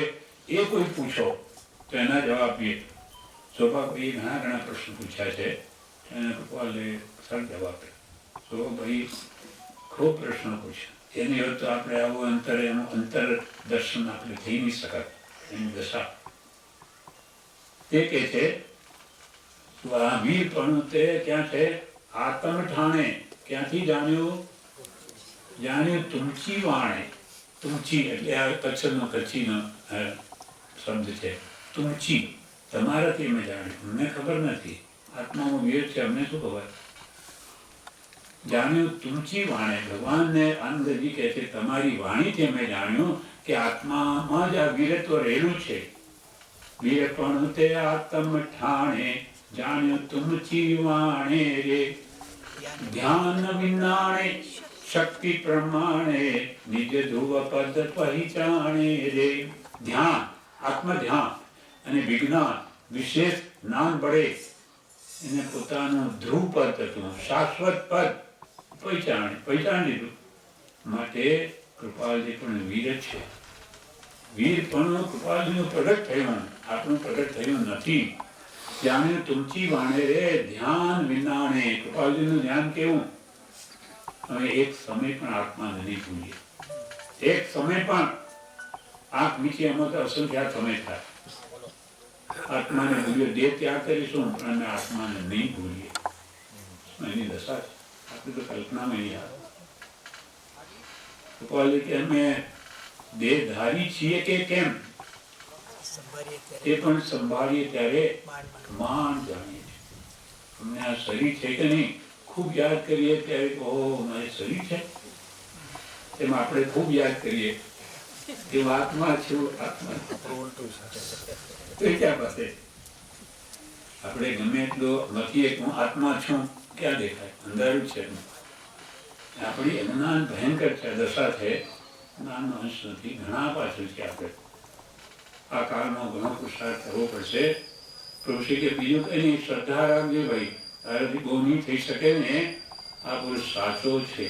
[SPEAKER 1] એ કોઈ પૂછો તો એના જવાબ આપીએ. શોભાભાઈ ઘણા પ્રશ્ન પૂછ્યા છે, એને કૃપાલી સરળ જવાબ આપે. શોભાભાઈ ખૂબ પ્રશ્નો પૂછ્યા. એની હવે તો આપણે આવું એનું અંતર દર્શન આપણે થઈ નહીં શકત. એની દશા તે કહે છે વીરપણું તે ક્યાં છે? આત્મ ઠાણે. ક્યાંથી જાણ્યું? જાણ્યું તુમચી વાણે. તુમચી એટલે આ કચ્છીનો શબ્દ છે. તુમચી તમારાથી મેં જાણ્યું, અમને ખબર નથી. આત્મામાં વીર છે, અમને શું ખબર? જાણ્યું તુમચી વાણે. ભગવાનને આનંદજી કહે છે તમારી વાણીથી અમે જાણ્યું કે આત્મામાં જ આ વીરત્વ રહેલું છે. વીરપણું તે આત્મ ઠાણે, જાણ્યું તુમચી વાણે રે. ધ્યાન વિજ્ઞાને શક્તિ પ્રમાણે, નિજ ધ્રુવ પદ પહેચાણે રે. ધ્યાન, આત્મધ્યાન અને વિજ્ઞાન, વિશેષ જ્ઞાન વડે એને પોતાનું ધ્રુવ પદ હતું, શાશ્વત પદ પહેચાન લીધું. માટે કૃપાલજી પણ વીર છે. વીરપણું કૃપાલજીનું પ્રગટ થયું, આપણું પ્રગટ થયું નથી. જાણ્યું તુમચી વાણે રે. ધ્યાન વિનાણે. કૃપાલજીનું ધ્યાન કેવું? હવે એક સમય પણ આત્માને નહીં ભૂલીએ. એક સમય પણ આંખ નીચે એમાં તો અસંખ્યા સમય થાય. આત્માને ભૂલીએ, દેહ ત્યાગ કરીશું પણ અમે આત્માને નહીં ભૂલીએ. એની દશા છે, આપણે તો કલ્પનામાં નહીં આવે. કૃપાલજી કે અમે દેહધારી છીએ કે કેમ એ પણ સંભાળીએ ત્યારે માન જાણીએ છીએ. અમને આ શરીર છે કે નહીં ખૂબ યાદ કરીએ ત્યારે ઓહ મારે શરીર છે. એમ આપણે ખૂબ યાદ કરીએ કે આત્મા છું, આત્મા ક્યાં પાસે આપણે ગમે એટલો લખીએ કે હું આત્મા છું, ક્યાં દેખાય? અંધારું છે. આપણી અજ્ઞાન ભયંકર છે, દશા છે. જ્ઞાનનો અંશ નથી. ઘણા પાછળ છે. આપણે આ કાળમાં ઘણો પુરુષાર્થ કરવો પડશે. પ્રભુશ્રી કે બીજું કંઈ નહીં, શ્રદ્ધા રાખજો ભાઈ. તારાથી બહુ નહીં થઈ શકે ને. આ પુરુષ સાચો છે,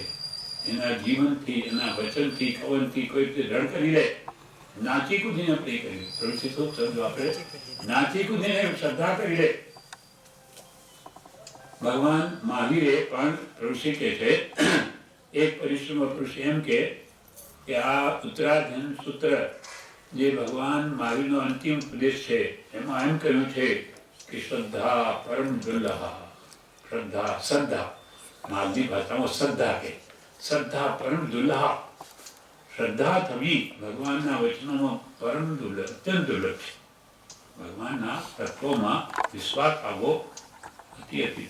[SPEAKER 1] એના જીવનથી, એના વચનથી, કવનથી કોઈ રીતે રણ કરી લે. નાચી કૂદીને પ્રે કર્યું. પ્રભુશ્રી ખૂબ શબ્દ વાપરે, નાચી કૂદીને શ્રદ્ધા કરી લે. ભગવાન મહાવીરે પણ પ્રભુશ્રી કહે છે, એક પરિશ્રમ પુરુષ એમ કે આ ઉત્તરાધ્યન સૂત્ર જે ભગવાન મહાવીરનો અંતિમ ઉપદેશ છે એમાં એમ કહ્યું છે કે શ્રદ્ધા પરમ દુર્લભ. શ્રદ્ધા માલદી ભાષામાં શ્રદ્ધા કે શ્રદ્ધા પરમ દુર્લભ. શ્રદ્ધા થવી ભગવાનના વચનોમાં પરમ દુર્લભ, અત્યંત દુર્લભ છે. ભગવાનના તત્વોમાં વિશ્વાસ આવવો અતિ અતિ.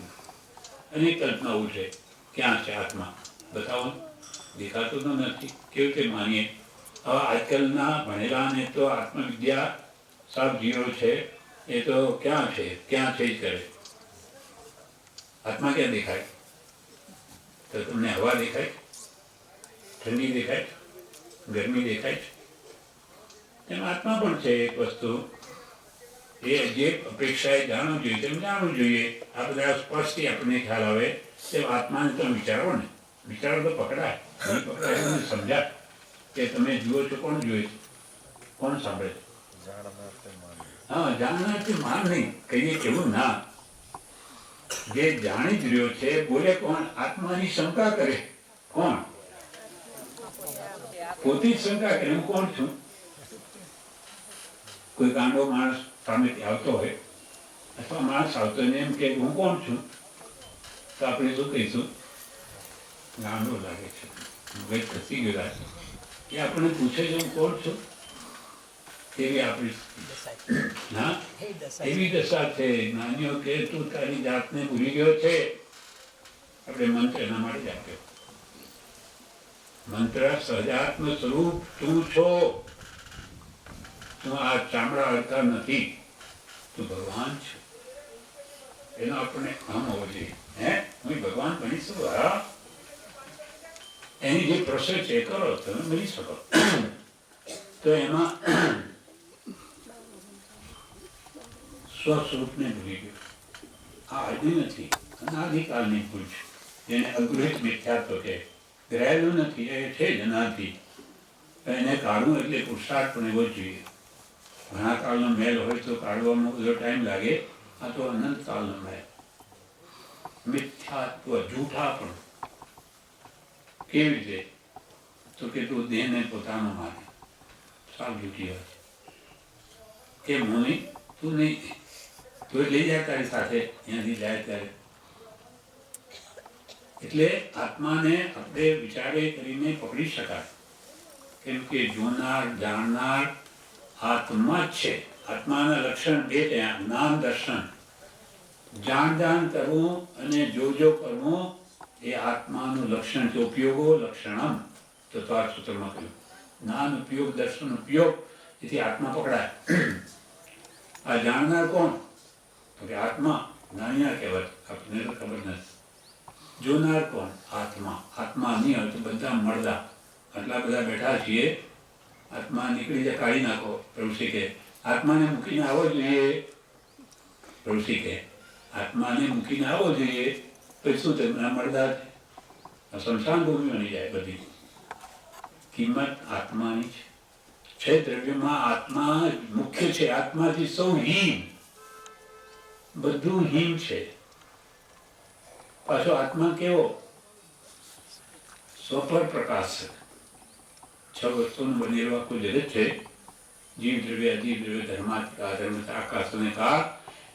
[SPEAKER 1] અનેક કલ્પનાઓ છે, ક્યાં છે આત્મા બતાવો, દેખાતો તો નથી. કેવી રીતે માનીએ? હવે આજકાલના ભણેલાને તો આત્મવિદ્યા સાવ જીરો છે. એ તો ક્યાં છે જ કરે. આત્મા ક્યાં દેખાય? તો તમને હવા દેખાય, ઠંડી દેખાય, ગરમી દેખાય છે. એમ આત્મા પણ છે એક વસ્તુ. એ જે અપેક્ષાએ જાણવું જોઈએ તેમ જાણવું જોઈએ. આ બધા સ્પષ્ટથી આપણને ખ્યાલ આવે તેમ આત્માને તમે વિચારો ને. વિચારો તો પકડાય, નહીં પકડાય મને સમજાય કે તમે જુઓ છો. કોણ જુએ છે? કોણ સાંભળે છે? હા, જાણનારથી માન નહીં કહીએ કેવું ના. જે જાણી જ રહ્યો છે બોલે કોણ? આત્માની શંકા કરે કોણ? પોતે જ શંકા કરે હું કોણ છું. કોઈ ગાંડો માણસ સામેથી આવતો હોય અથવા માણસ આવતો હોય એમ કે હું કોણ છું, તો આપણે શું કહીશું? ગાંડો લાગે છે, મગજ ખસી ગયો લાગે. એ આપણને પૂછે છે હું કોણ છું, એવી આપણી હા એવી દશા છે. જ્ઞાનીઓ કે તું તારી જાતને ભૂલી ગયો છે. આપણે મંત્ર એના માટે જ આપ્યો. મંત્ર સહજાત્મ સ્વરૂપ તું છો. તું આ ચામડા હડતા નથી, તું ભગવાન છે. એનો આપણને અહમ હોવો જોઈએ. હું ભગવાન બનીશું. હા, એની જે પ્રોસેસ છે કરો તમે બની શકો. તો એમાં સ્વસ્વરૂપને ભૂલી ગયો. આ આજની નથી, અનાધિકાળની ભૂલ છે. જેને અગૃહિત મિથ્યાત્વ કે ગ્રહેલું નથી, એ છે જ અનાદિ. એને કાઢવું એટલે પુરુષાર્થ પણ એવો જોઈએ. ઘણા કાળનો મેલ હોય તો કાઢવામાં બધો ટાઈમ લાગે. આ તો અનંત કાળનો મેલ. મિથ્યાત્વ જૂઠા પણ કેવી રીતે? તો કે તું દેહને પોતાનો માને. સાવ જૂઠી વાત કે હું નહીં, તું નહીં. તું લઈ જાય તારી સાથે, અહીંયાથી જાય ત્યારે. એટલે આત્માને આપણે વિચારે કરીને પકડી શકાય. કેમ કે જોનાર જાણનાર આત્મા જ છે. આત્માના લક્ષણ બે ત્યાં, જ્ઞાન દર્શન. જાણ કરવું અને જો કરવું એ આત્માનું લક્ષણ છે. ઉપયોગો લક્ષણમ તત્વાર સૂત્રમાં કહ્યું. જ્ઞાન ઉપયોગ, દર્શન ઉપયોગ, એથી આત્મા પકડાય. આ જાણનાર કોણ? તો કે આત્મા. જ્ઞાનીના કહેવાય, આપણને તો ખબર નથી. જોનાર કોણ? આત્મા. આત્મા નહીં હોય તો બધા મળદા. આટલા બધા બેઠા છીએ, આત્મા નીકળી જાય કાઢી નાખો. પ્રભુશ્રી કહે આત્માને મૂકીને આવો જોઈએ. પ્રભુશ્રી કહે આત્માને મૂકીને આવો જોઈએ. પછી શું થાય? મળદા છે, શમશાન ભૂમિ બની જાય બધી. કિંમત આત્માની છે. દ્રવ્યમાં આત્મા મુખ્ય છે. આત્માથી સૌ હીન, બધું હીન છે. પાછો આત્મા કેવો? સ્વપર પ્રકાશક. 6 વસ્તુનું બનેલું આખું જગત છે. જીવ દ્રવ્ય, અજીવ દ્રવ્ય, ધર્માત્મા, અધર્મતા, આકાશ અને કાળ.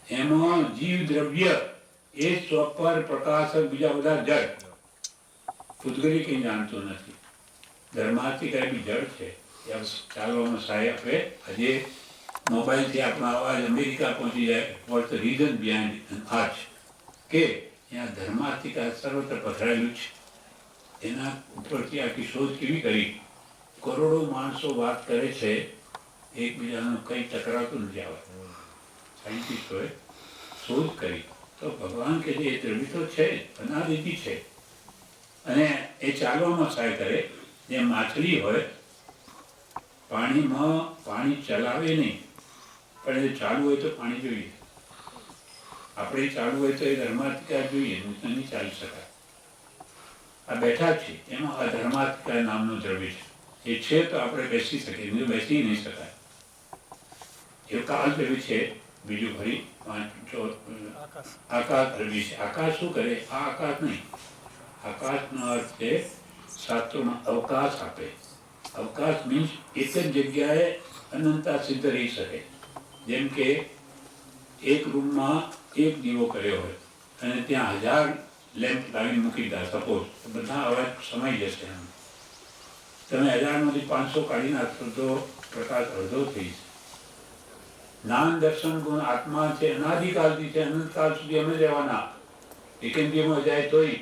[SPEAKER 1] એમાં જીવ દ્રવ્ય એ સ્વપર પ્રકાશક, બીજા બધા જળ. પૂતગલી કંઈ જાણતો નથી. ધર્માર્થિક બી જળ છે. ચાલવામાં સહાય આપે. આજે મોબાઈલથી આપણો અવાજ અમેરિકા પહોંચી જાય. વોટ ધ રીઝન બિહાઇન્ડ આજ કે ત્યાં ધર્માર્થિકા સર્વત્ર પથરાયેલું છે. એના ઉપરથી આખી શોધ કેવી કરી? કરોડો માણસો વાત કરે છે, એકબીજાનું કંઈ ટકરાતું નથી આવે. સાયન્ટિસ્ટોએ શોધ કરી તો ભગવાન કે જે દ્રવ્ય તો છે, અનાદિથી છે. અને એ ચાલવામાં સહાય કરે. જે માછલી હોય પાણીમાં, પાણી ચલાવે નહીં, પણ એ ચાલવું હોય તો પાણી જોઈએ. આપણે ચાલવું હોય તો એ ધર્માધિકાર જોઈએ, નહીં ચાલી શકાય. આ બેઠા છે એમાં અધર્માધિકાર નામનું દ્રવ્ય છે. એ છે તો આપણે બેસી શકીએ, નહીં બેસી નહીં શકાય. એ કાળ દ્રવ્ય છે. બીજું ફરી આકાશ દ્રવ્ય છે. આકાશ શું કરે? આ આકાશ નહીં. આકાશનો અર્થ છે શાસ્ત્રોમાં અવકાશ આપે. અવકાશ મીન્સ એક જ જગ્યાએ અનંતતા સિદ્ધ રહી શકે. જેમ કે એક રૂમમાં એક દીવો કર્યો હોય અને ત્યાં 1000 લેમ્પ લાવીને મૂકી દીધા, સપોઝ, બધા અવાજ સમાઈ જશે. એમ તમે 1000માંથી 500 કાઢી નાખશો તો પ્રકાશ અડધો થઈ જશે. જ્ઞાન દર્શન ગુણ આત્મા છે, અનાદિકાળથી છે, અનંતકાળ સુધી અમે રહેવાના. એકેન્દ્રિયમાં જાય તોય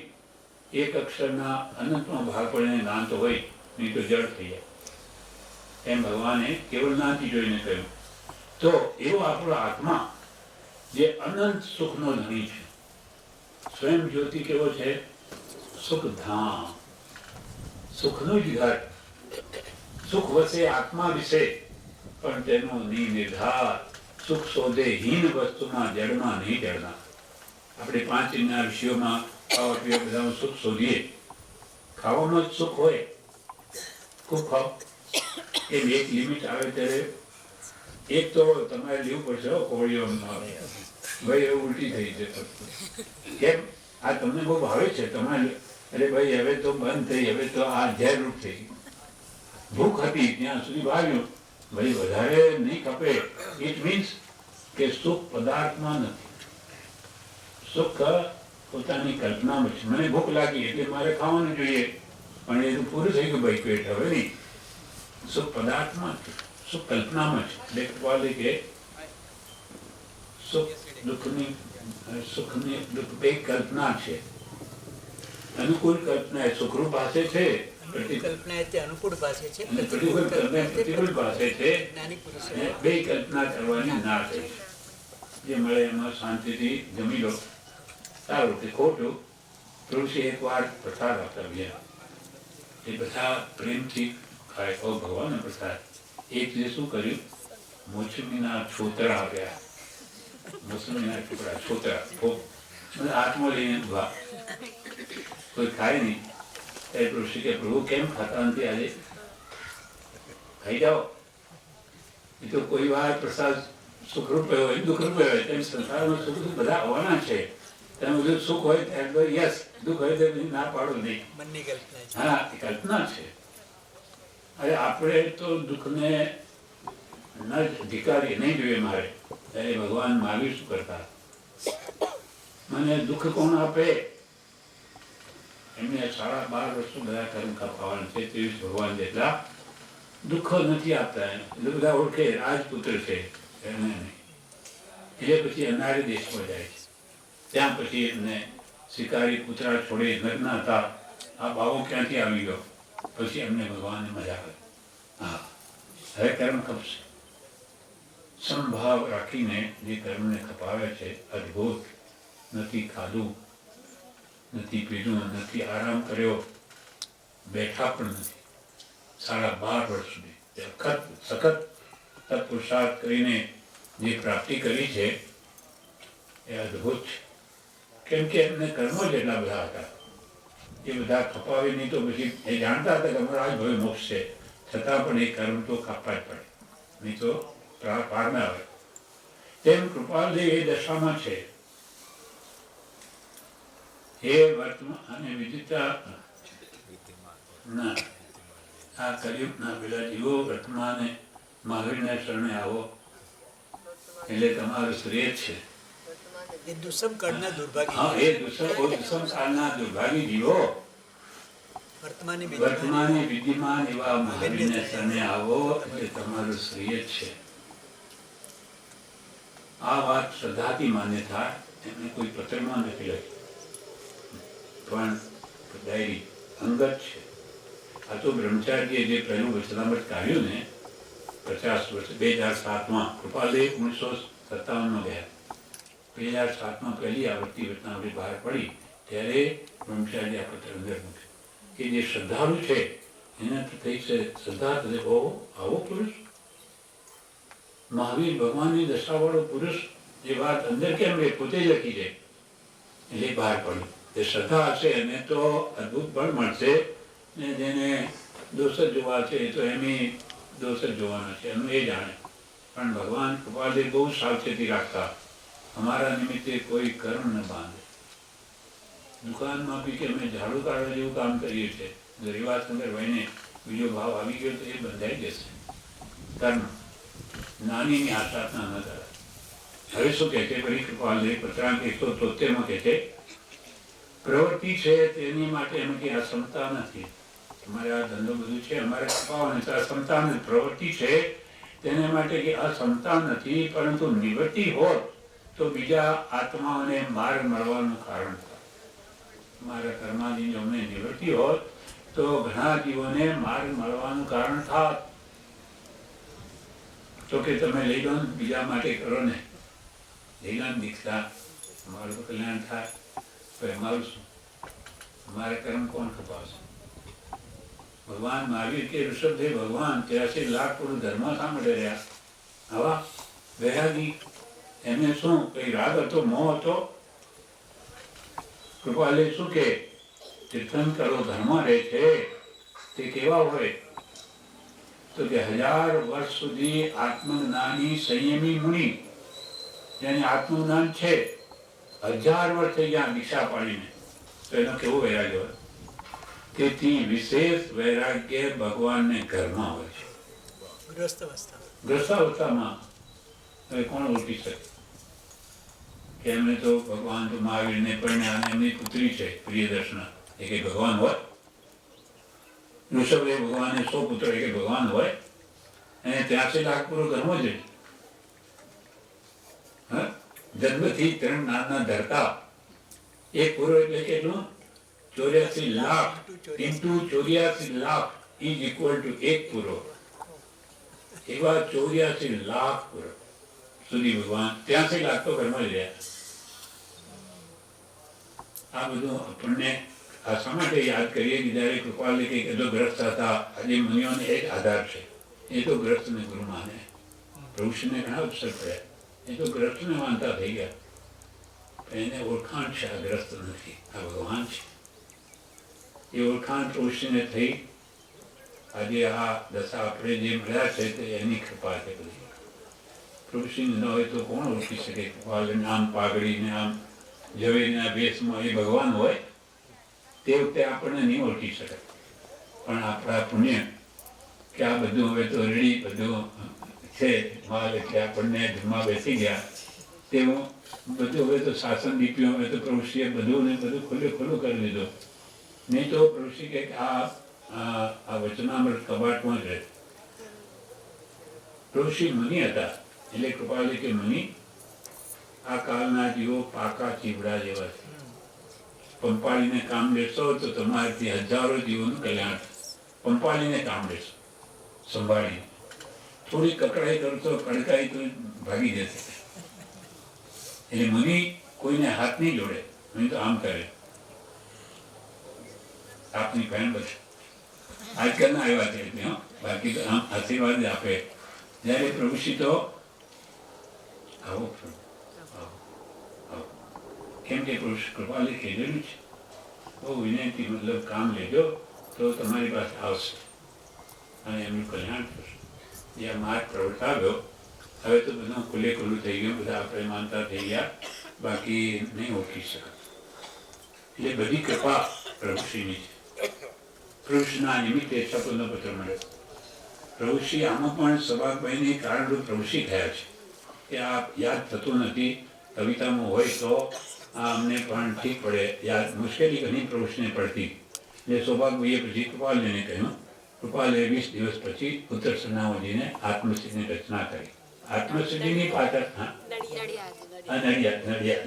[SPEAKER 1] એક અક્ષરના અનંતમાં ભાગ પડીને જ્ઞાન તો હોય, નહીં તો જડ થઈ જાય. એમ ભગવાને કેવળ જ્ઞાનથી જોઈને કહ્યું. તો એવો આપણો આત્મા જે અનંત સુખનો ધણી છે. સ્વયં જ્યોતિ કેવો છે? સુખધામ, સુખનું જ ઘર. સુખ વસે આત્મા વિશે, પણ તેનો નિર્ધાર સુખ શોધે હીન વસ્તુમાં, જડમાં નહીં જડના. આપણે 5 ઇન્દ્રિયના વિષયોમાં ખાવા પીવા બધામાં સુખ શોધીએ. ખાવામાં જ સુખ હોય, ખૂબ ખાઓ. એમ એક લિમિટ આવે ત્યારે એક તો તમારે લેવું પડશે. કોળીઓ ભાઈ એવું ઉલટી થઈ છે. કેમ? આ તમને બહુ ભાવે છે. તમારે અરે ભાઈ હવે તો બંધ થઈ, હવે તો આ ઝેરરૂપ થઈ. ભૂખ હતી ત્યાં સુધી ભાવ્યું, ભાઈ વધારે નહીં ખપે. ઇટ મીન્સ કે સુખ પદાર્થમાં નથી. સુખ પોતાની કલ્પનામાં છે. મને ભૂખ લાગી એટલે મારે ખાવાનું જોઈએ, પણ એ તો પૂરું થઈ ગયું ભાઈ પેટ, હવે નહીં. સુખ પદાર્થમાં છે, સુખ કલ્પનામાં છે. એટલે કે સુખ દુઃખની બે કલ્પના છે. અનુકૂળ કલ્પના એ સુખરૂપ પાસે છે,
[SPEAKER 2] અનુકૂળ પાસે છે,
[SPEAKER 1] પ્રતિકૂળ પાસે છે. બે કલ્પના કરવાની ના થઈ. જે મળે એમાં શાંતિથી જમી લો. સારું કે ખોટું? તુલસી એકવાર પ્રસાદ આપતા ગયા, એ બધા પ્રેમથી ખાય. ઓ ભગવાન પ્રસાદ. એક જે શું કર્યું? મોસમીના છોતરા આપ્યા. મોસમીના છોતરા હાથમાં લઈને ઉભા. કોઈ ખાય નહીં. ત્યારે તુલસી કે પ્રભુ કેમ ખાતા નથી આજે? ખાઈ જાઓ. એ તો કોઈ વાર પ્રસાદ સુખરૂપ હોય, દુઃખરૂપ હોય. તેમ સંસારમાં સુખ દુઃખ બધા હોવાના છે. તમે બધું સુખ હોય ત્યારે યસ, દુઃખ હોય તો ના પાડો નહીં. હા, એ કલ્પના છે. અરે આપણે તો દુઃખને ન ધિકારીએ, નહીં જોઈએ મારે. ત્યારે ભગવાન મહાવીર શું કરતા? મને દુઃખ કોણ આપે? એમને 12.5 વર્ષો બધા કર્મ કપાવાના છે. 23 ભગવાન જેટલા દુઃખ નથી આપતા. એટલે બધા ઓળખે રાજપુત્ર છે એને નહીં. એટલે પછી અનારી દેશમાં જાય છે. ત્યાં પછી એમને શિકારી કૂતરા છોડી નગ્ન હતા. આ બાવો ક્યાંથી આવી ગયો? પછી એમને ભગવાનને મજા આવે. હા, હવે કર્મ ખપશે. સમભાવ રાખીને જે કર્મને ખપાવે છે, અદ્ભુત. નથી ખાધું, નથી પીધું, નથી આરામ કર્યો, બેઠા પણ નથી. 12.5 વર્ષ સુધી સખત પુરુષાર્થ કરીને જે પ્રાપ્તિ કરી છે એ અદ્ભુત છે. કેમ કે એમને કર્મો જ એટલા બધા હતા. એ બધા ખપાવી નહીં તો પછી એ જાણતા હતા કે અમારા આજ ભવે મોક્ષ છે, છતાં પણ એ કર્મ તો કાપવા જ પડે, નહીં તો પાર ના આવે. તેમ કૃપાલદેવ એ દશામાં છે. હે વર્તમાન અને વિદિતા ના આ કલયુગના પેલા જીવો વર્તમાને મહાવીરના શરણે આવો એટલે તમારું શ્રેય છે.
[SPEAKER 2] એ દુષ્મ કાળના દુર્ભાગી.
[SPEAKER 1] હા, એ દુષ્મ કાળના દુર્ભાગી જીવો વર્તમાને વિદ્યમાન એવા મહાવીરના શરણે આવો એટલે તમારું શ્રેય છે. આ વાત શ્રદ્ધાથી માન્ય થાય. એમને કોઈ પત્રમાં નથી લખી, પણ ડાયરી અંગત છે. આ તો બ્રહ્મચારીએ જે પહેલું વચનામૃત કાઢ્યું ને 50 વર્ષ 2007માં, કૃપાલદેવ 1957માં ગયા. 2007માં પહેલી આવૃત્તિ વચનામૃત બહાર પડી ત્યારે બ્રહ્મચારી આ પત્ર અંદર મૂક્યું કે જે શ્રદ્ધાળુ છે એને થઈ છે શ્રદ્ધા આવો પુરુષ, મહાવીર ભગવાનની દશાવાળો પુરુષ એ વાત અંદર કેમ એ પોતે જ લખી છે એટલે બહાર પડ્યું. એ શ્રદ્ધા હશે એને તો અદ્ભુત ફળ મળશે, ને જેને દોષ જ જોવા છે એ તો એમની દોષ જ જોવાના છે, એનું એ જાણે. પણ ભગવાન કૃપાલદેવ બહુ સાવચેતી રાખતા, અમારા નિમિત્તે કોઈ કર્મ ન બાંધે. દુકાનમાં બી કે અમે ઝાડુ કાઢવા જેવું કામ કરીએ છીએ, જો રેવાશંકર ભાઈને બીજો ભાવ આવી ગયો તો એ બંધાઈ જશે. કર્મ નાનીની આસ્થાપના ન કરે. હવે શું કહે છે ફરી કૃપાલદેવ પત્રાંક 173 કહે છે, પ્રવૃત્તિ છે તેની માટે એમ કે આ ક્ષમતા નથી. અમારે આ ધંધો બધું છે, અમારે કૃપાઓને આ ક્ષમતા નથી. પ્રવૃત્તિ છે તેને માટે કે આ ક્ષમતા નથી, પરંતુ નિવૃત્તિ હોત તો બીજા આત્માઓને માર્ગ મળવાનું કારણ થાય. મારા કર્માની જો અમને નિવૃત્તિ હોત તો ઘણા જીવોને માર્ગ મળવાનું કારણ થાત. તો કે તમે લઈ લો બીજા માટે કરો ને, લઈ લો દીક્ષા, અમારું તો કલ્યાણ થાય. તો અમારું શું? અમારે કર્મ કોણ ખપાવશે? ભગવાન મહાવીર કે ઋષભદેવ ભગવાન 83 લાખ પૂરું ધર્મ શા માટે રહ્યા? આવા વૈરાગી. એમને શું કઈ રાગ હતો, મોહ હતો? કૃપાલે શું કે તીર્થંકરો ધર્મમાં રહે છે તે કેવા હોય? તો કે 1000 વર્ષ સુધી આત્મજ્ઞાની સંયમી મુનિ, જેને આત્મજ્ઞાન છે, 1000 વર્ષ થઈ ગયા દીક્ષા પાડીને, તો એનો કેવો વૈરાગ્ય હોય? તેથી વિશેષ વૈરાગ્ય ભગવાનને ઘરમાં હોય છે. ગ્રસ્તાવસ્થામાં હવે કોણ ઓળખી શકે કે એમને તો ભગવાન તો મહાવીરને પરણ્યા અને એમની પુત્રી છે પ્રિયદર્શના, એ કે ભગવાન હોય? ઋષભ એ ભગવાને 100 પુત્ર, એ કે ભગવાન હોય? એને 83 લાખ પૂરો ધર્મ જ જન્મથી 3 નાના ધરતા. એક પૂરો એટલે કેટલું? 84 lakh into 84 lakh is equal to 1 પૂરો. એવા 84 લાખ પૂરો સુધી ભગવાન 83 લાખ તો ઘરમાં જ રહ્યા. આ બધું આપણને આ શા માટે યાદ કરીએ કે જ્યારે કૃપાલે કંઈક એનો ગ્રસ્ત હતા, આજે મુનિઓને એક આધાર છે, એ તો ગ્રસ્તને ગુરુ માને. પ્રભુશ્રીને ઘણા અવસર પડ્યા, એ તો ગ્રસ્તને માનતા થઈ ગયા. એને ઓળખાણ છે, આ ગ્રસ્ત નથી, આ ભગવાન છે. એ ઓળખાણ પ્રભુશ્રીને થઈ. આજે આ દશા આપણે જે મળ્યા છે તે એની કૃપા છે. બધી પ્રભુશ્રી ન હોય તો કોણ ઓળખી શકે? કૃપાલને આમ પાઘડીને આમ ઝવેરીના વેશમાં એ ભગવાન હોય તે વખતે આપણને નહીં ઓળખી શકે. પણ આપણા પુણ્ય કે આ બધું હવે તો રેડી બધું છે માલ, એટલે આપણને ધર્મમાં બેસી ગયા તેવું બધું. હવે તો શાસન દીપ્યું, હવે તો પ્રભુશ્રીએ બધું ને બધું ખુલ્લું કરી દીધું. નહીં તો પ્રભુશ્રી કે આ વચનામૃત કબાટમાં જ રહે. પ્રભુશ્રી મુનિ હતા, એટલે કૃપાલે કે મુનિ આ કાળના જીવો પાકા ચીવડા જેવા છે. પંપાળીને કામ લેશો તો તમારાથી હજારો જીવોનું કલ્યાણ. પંપાળીને કામ લેશો, સંભાળીને. થોડી કકડાઈ કરશો, કડકાઈ તો ભાગી જશે. એટલે મુનિ કોઈને હાથ નહીં જોડે, મુનિ તો આમ કરે. આપની બહેન બસ આજકાલના આવ્યા છે, બાકી તો આમ આશીર્વાદ જ આપે. જ્યારે પ્રભુશ્રી તો આવો કેમ કે કૃપાલે કહેલું છે, બહુ વિનંતી મતલબ કામ લેજો તો તમારી પાસે આવશે અને એમનું કલ્યાણ થશે. જે આ માર્ગ પ્રવર્તાવ્યો, હવે તો બધું ખુલ્લું થઈ ગયું, બધા આપણે માનતા થઈ ગયા, બાકી નહીં ઓળખી શકાય. એટલે બધી કૃપા પ્રભુશ્રીની છે. પ્રભુશ્રીના નિમિત્તે સપનો પત્ર મળ્યો. પ્રભુશ્રી આમાં પણ સભાભાઈને કારણરૂપ પ્રભુશ્રી થયા છે કે આ યાદ થતું નથી, કવિતામાં હોય તો આ અમને પણ ઠીક પડે. યાદ મુશ્કેલી ઘણી પ્રભુશ્રીને પડતી. એટલે સૌભાગભાઈએ પછી કૃપાલજીને કહ્યું. કૃપાલે 20 દિવસ પછી ઉત્તર સરનામાજીને આત્મસિદ્ધિની રચના કરી. આત્મસિદ્ધિની પાછળ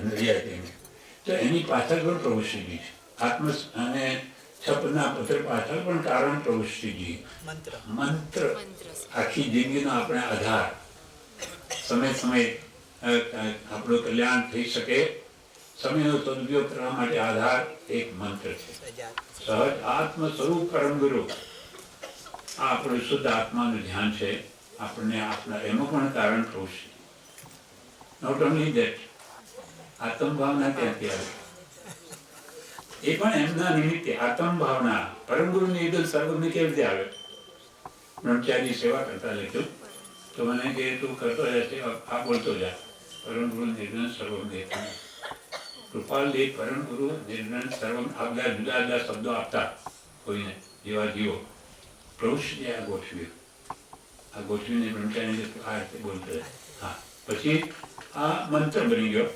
[SPEAKER 1] નડિયાદ તો એની પાછળ પણ પ્રભુશ્રીજી છે. અને છપના પત્ર પાછળ પણ કારણ પ્રભુશ્રીજી. મંત્ર આખી જિંદગીનો આપણે આધાર. સમય આપણું કલ્યાણ થઈ શકે, સમયનો સદુપયોગ કરવા માટે આધાર એક મંત્ર છે. સહજ આત્મ સ્વરૂપ પરમ ગુરુ. આ આપણું શુદ્ધ આત્માનું ધ્યાન છે. આપણને આપણા એમાં પણ કારણ પ્રભુશ્રી. નોટ ઓનલી દેટ, આત્મ ભાવના ક્યાંથી આવે? એ પણ એમના નિમિત્તે આત્મ ભાવના પરમ ગુરુ નિર્ગલ સર્વજ્ઞ કેવી રીતે આવે? બ્રહ્મચારી સેવા કરતા લખ્યું તો મને કે તું કરતો રહેશે, આ બોલતો જા, પરમ ગુરુ નિર્ગલ સર્વજ્ઞ. કૃપાલ દેવ પરમ ગુરુ નિર્ગલ સર્વજ્ઞ આ બધા જુદા જુદા શબ્દો આપતા કોઈને, જેવા જીવો. પ્રભુશ્રીએ આ ગોઠવ્યું, આ ગોઠવીને બ્રહ્મચારી આ રીતે બોલતો રહે. હા, પછી આ મંત્ર બની ગયો.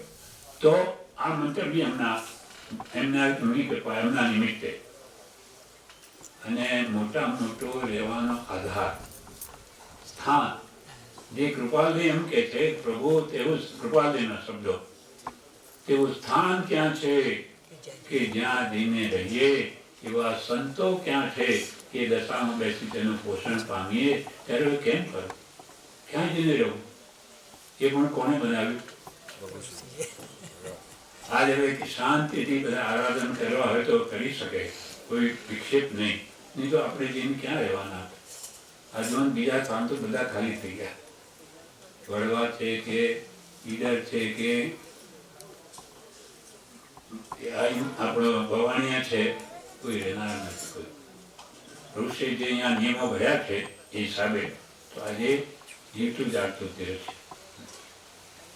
[SPEAKER 1] તો આ મંત્ર બી એમના નિમિત્તે અને મોટા મોટો રહેવાનો આધાર સ્થાન જે કૃપાલદેવ એમ કે છે, પ્રભુ તેવું કૃપાલદેવના શબ્દો, તેવું સ્થાન ક્યાં છે કે જ્યાં જઈને રહીએ, એવા સંતો ક્યાં છે કે દશામાં બેસી તેનું પોષણ પામીએ. ત્યારે કેમ કરું, ક્યાં જઈને રહું? એ પણ કોને બનાવ્યું? આજ હવે શાંતિથી બધા આરાધન કરવા હોય તો કરી શકે, કોઈ વિક્ષેપ નહીં. નહીં તો આપણે જઈને ક્યાં રહેવાના? આજુબાજુ બીજા કામ તો બધા ખાલી થઈ ગયા. વડવા છે કે ઈડર છે કે આપણો ભવાનિયા છે, કોઈ રહેનાર નથી. કોઈ ઋષિ જે અહીંયા નિયમો ભર્યા છે એ હિસાબે તો આજે જીવતું જાગતું તે છે.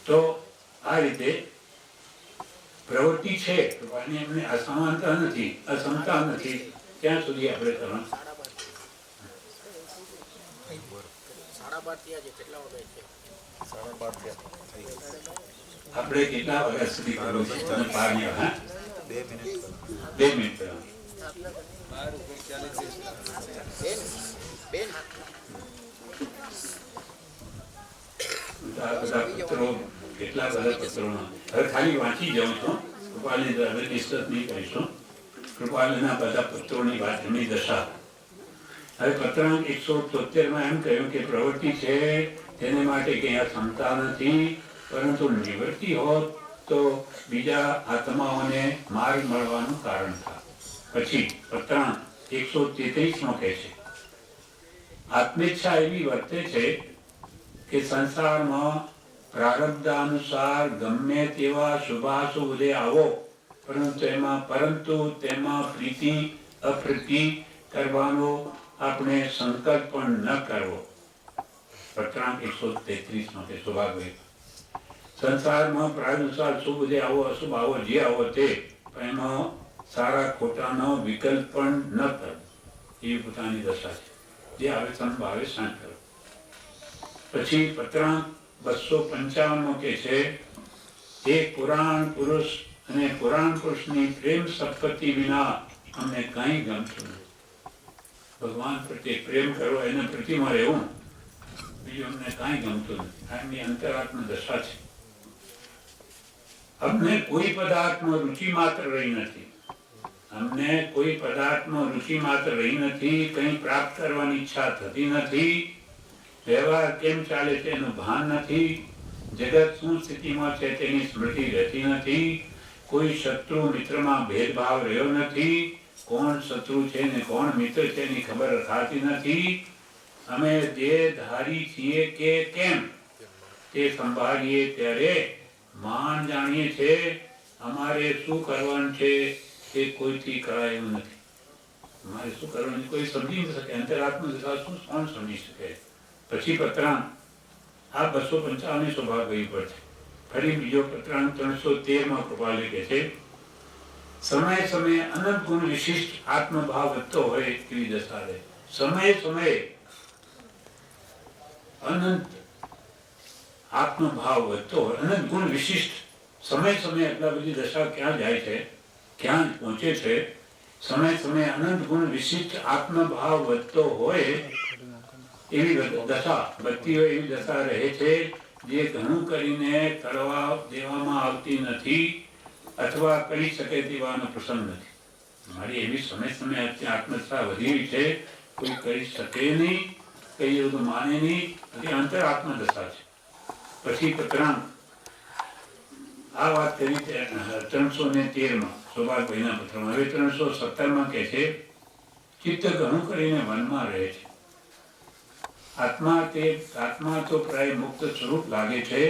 [SPEAKER 1] તો આ રીતે પ્રવૃત્તિ છે, એમને અસમાનતા નથી, અસમતા નથી, ત્યાં સુધી આપણે કરવાનું. આપણે કેટલા વાગ્યા સુધી કરવું છે? 2 મિનિટ. પત્રો કેટલા બધા પત્રોમાં હવે ખાલી વાંચી જાઉં છું. કૃપાલની હવે ડિસ્કસ નહીં કરીશું. કૃપાલના બધા પત્રોની વાત, એમની દશા. હવે પત્રાંક 173 એમ કહ્યું કે પ્રવૃત્તિ છે તેને માટે કંઈ ક્ષમતા નથી, પરંતુ નિવૃત્તિ હોત તો બીજા આત્માઓને માર્ગ મળવાનું કારણ થાય. પછી પત્રાંક 133 કહે છે, આત્મેચ્છા એવી વર્તે છે કે સંસારમાં પ્રારબ્ધાનુસાર ગમે તેવા શુભાશુભ ઉદય આવો, પરંતુ તેમાં પ્રીતિ અપ્રીતિ કરવાનો આપણે સંકલ્પ પણ ન કરવો. પત્રાંક 133 કે સૌભાગ્ય. સંસારમાં પ્રારબ્ધાનુસાર શુભ ઉદય આવો, અશુભ આવો, જે આવો તે, પણ એમાં સારા ખોટાનો વિકલ્પ પણ ન કરવો. એ પોતાની દશા છે. જે આવે સંભાવે શાંત કરો. પછી પત્રાંક 255 કે છે, એક પુરાણ પુરુષ અને પુરાણ પુરુષની પ્રેમ સંપત્તિ વિના અમને કંઈ ગમતું નથી. ભગવાન પ્રત્યે પ્રેમ કરવો, એના પ્રતિમાં રહેવું, બીજું અમને કાંઈ ગમતું નથી. આ એમની અંતરાત્મા દશા છે. અમને કોઈ પદાર્થમાં રુચિ માત્ર રહી નથી. અમને કોઈ પદાર્થમાં રુચિ માત્ર રહી નથી. કંઈ પ્રાપ્ત કરવાની ઈચ્છા થતી નથી. વ્યવહાર કેમ ચાલે છે એનું ભાન નથી. જગત શું સ્થિતિમાં છે તેની સ્મૃતિ રહેતી નથી. કોઈ શત્રુ મિત્રમાં ભેદભાવ રહ્યો નથી. કોણ શત્રુ છે ને કોણ મિત્ર છે એની ખબર રખાતી નથી. અમે જે ધારી છીએ કે કેમ તે સંભાળીએ ત્યારે માન જાણીએ છે. અમારે શું કરવાનું છે તે કોઈથી કરાય એવું નથી. અમારે શું કરવાનું કોઈ સમજી ન શકે. અંતરાત્મા દશા શું કોણ સમજી શકે? પછી પત્રાંક આ 255 સ્વભાવ ગઈ પર છે. ફરી બીજો પત્રાંક 313 કૃપાલે કહે છે, સમય સમયે અનંત ગુણ વિશિષ્ટ આત્મભાવ વધતો હોય એવી દશા રહે. સમય સમયે અનંત આત્મભાવ વધતો હોય, અનંત ગુણ વિશિષ્ટ. સમય સમયે એટલા બધી દશા ક્યાં જાય છે, ક્યાં પહોંચે છે? સમય સમયે અનંત ગુણ વિશિષ્ટ આત્મભાવ વધતો હોય એવી દશા, વધતી હોય એવી દશા રહે છે, જે ઘણું કરીને કરવા દેવામાં આવતી નથી અથવા કરી શકે તેવાનો પ્રસંગ નથી. મારી એવી સમય સમયે આત્મદશા વધી છે, કોઈ કરી શકે નહીં, કઈ એવું માને નહીં. અંતર આત્મદશા છે. પછી પત્રાંક આ વાત કરી 313 સૌભાગભાઈના પત્રમાં. હવે 317 કહે છે, ચિત્ત ઘણું કરીને વનમાં રહે છે. આત્મા તો પ્રાય મુક્ત સ્વરૂપ લાગે છે,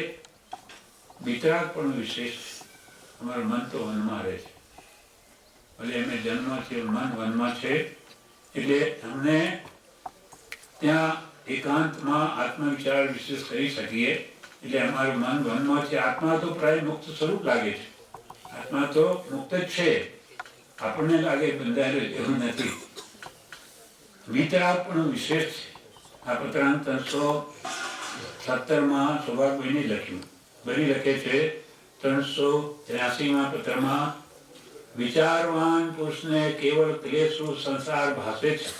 [SPEAKER 1] વિતરાગ પણ વિશેષ છે. અમારું મન તો વનમાં રહે છે, ભલે અમે જન્મ છે, મન વનમાં છે, એટલે અમને ત્યાં એકાંતમાં આત્મવિચાર વિશેષ કરી શકીએ. એટલે અમારું મન વનમાં છે. આત્મા તો પ્રાય મુક્ત સ્વરૂપ લાગે છે, આત્મા તો મુક્ત જ છે, આપણને લાગે બંધાયેલું, એવું નથી. વિતરાગ પણ વિશેષ છે. આ પત્રાંત 317માં સૌભાગભાઈને લખ્યું. બરી લખે છે 383માં પત્રમાં, વિચારવાન પુરુષને કેવળ ક્લેશરૂપ સંસાર ભાસે છે.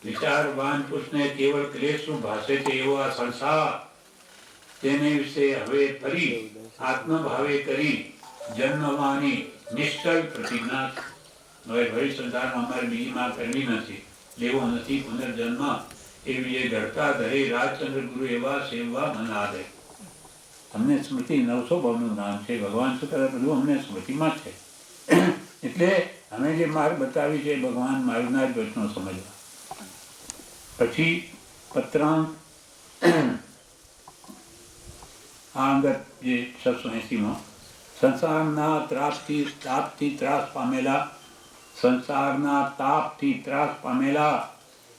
[SPEAKER 1] વિચારવાન પુરુષને કેવળ ક્લેશરૂપ ભાસે છે એવો આ સંસાર, તેને વિશે હવે ફરી આત્મભાવે કરી જન્મવાની નિશ્ચલ પ્રતિજ્ઞા. હવે ભરી સંસારમાં અમારે બીજી માં કરવી નથી, લેવો નથી પુનર્જન્મ. એવી એ ઘડતા ધરે રાજચંદ્ર ગુરુ એવા સેવવા મન આદે. અમને સ્મૃતિ 900 નામ છે. ભગવાન શું કરે, બધું અમને સ્મૃતિમાં છે. એટલે અમે જે માર્ગ બતાવી છે ભગવાન માર્ગના જ વચનો સમજવા. પછી પત્રાંક આ અંગત જે 680માં, સંસારના તાપથી ત્રાસ પામેલા, સંસારના તાપથી ત્રાસ પામેલા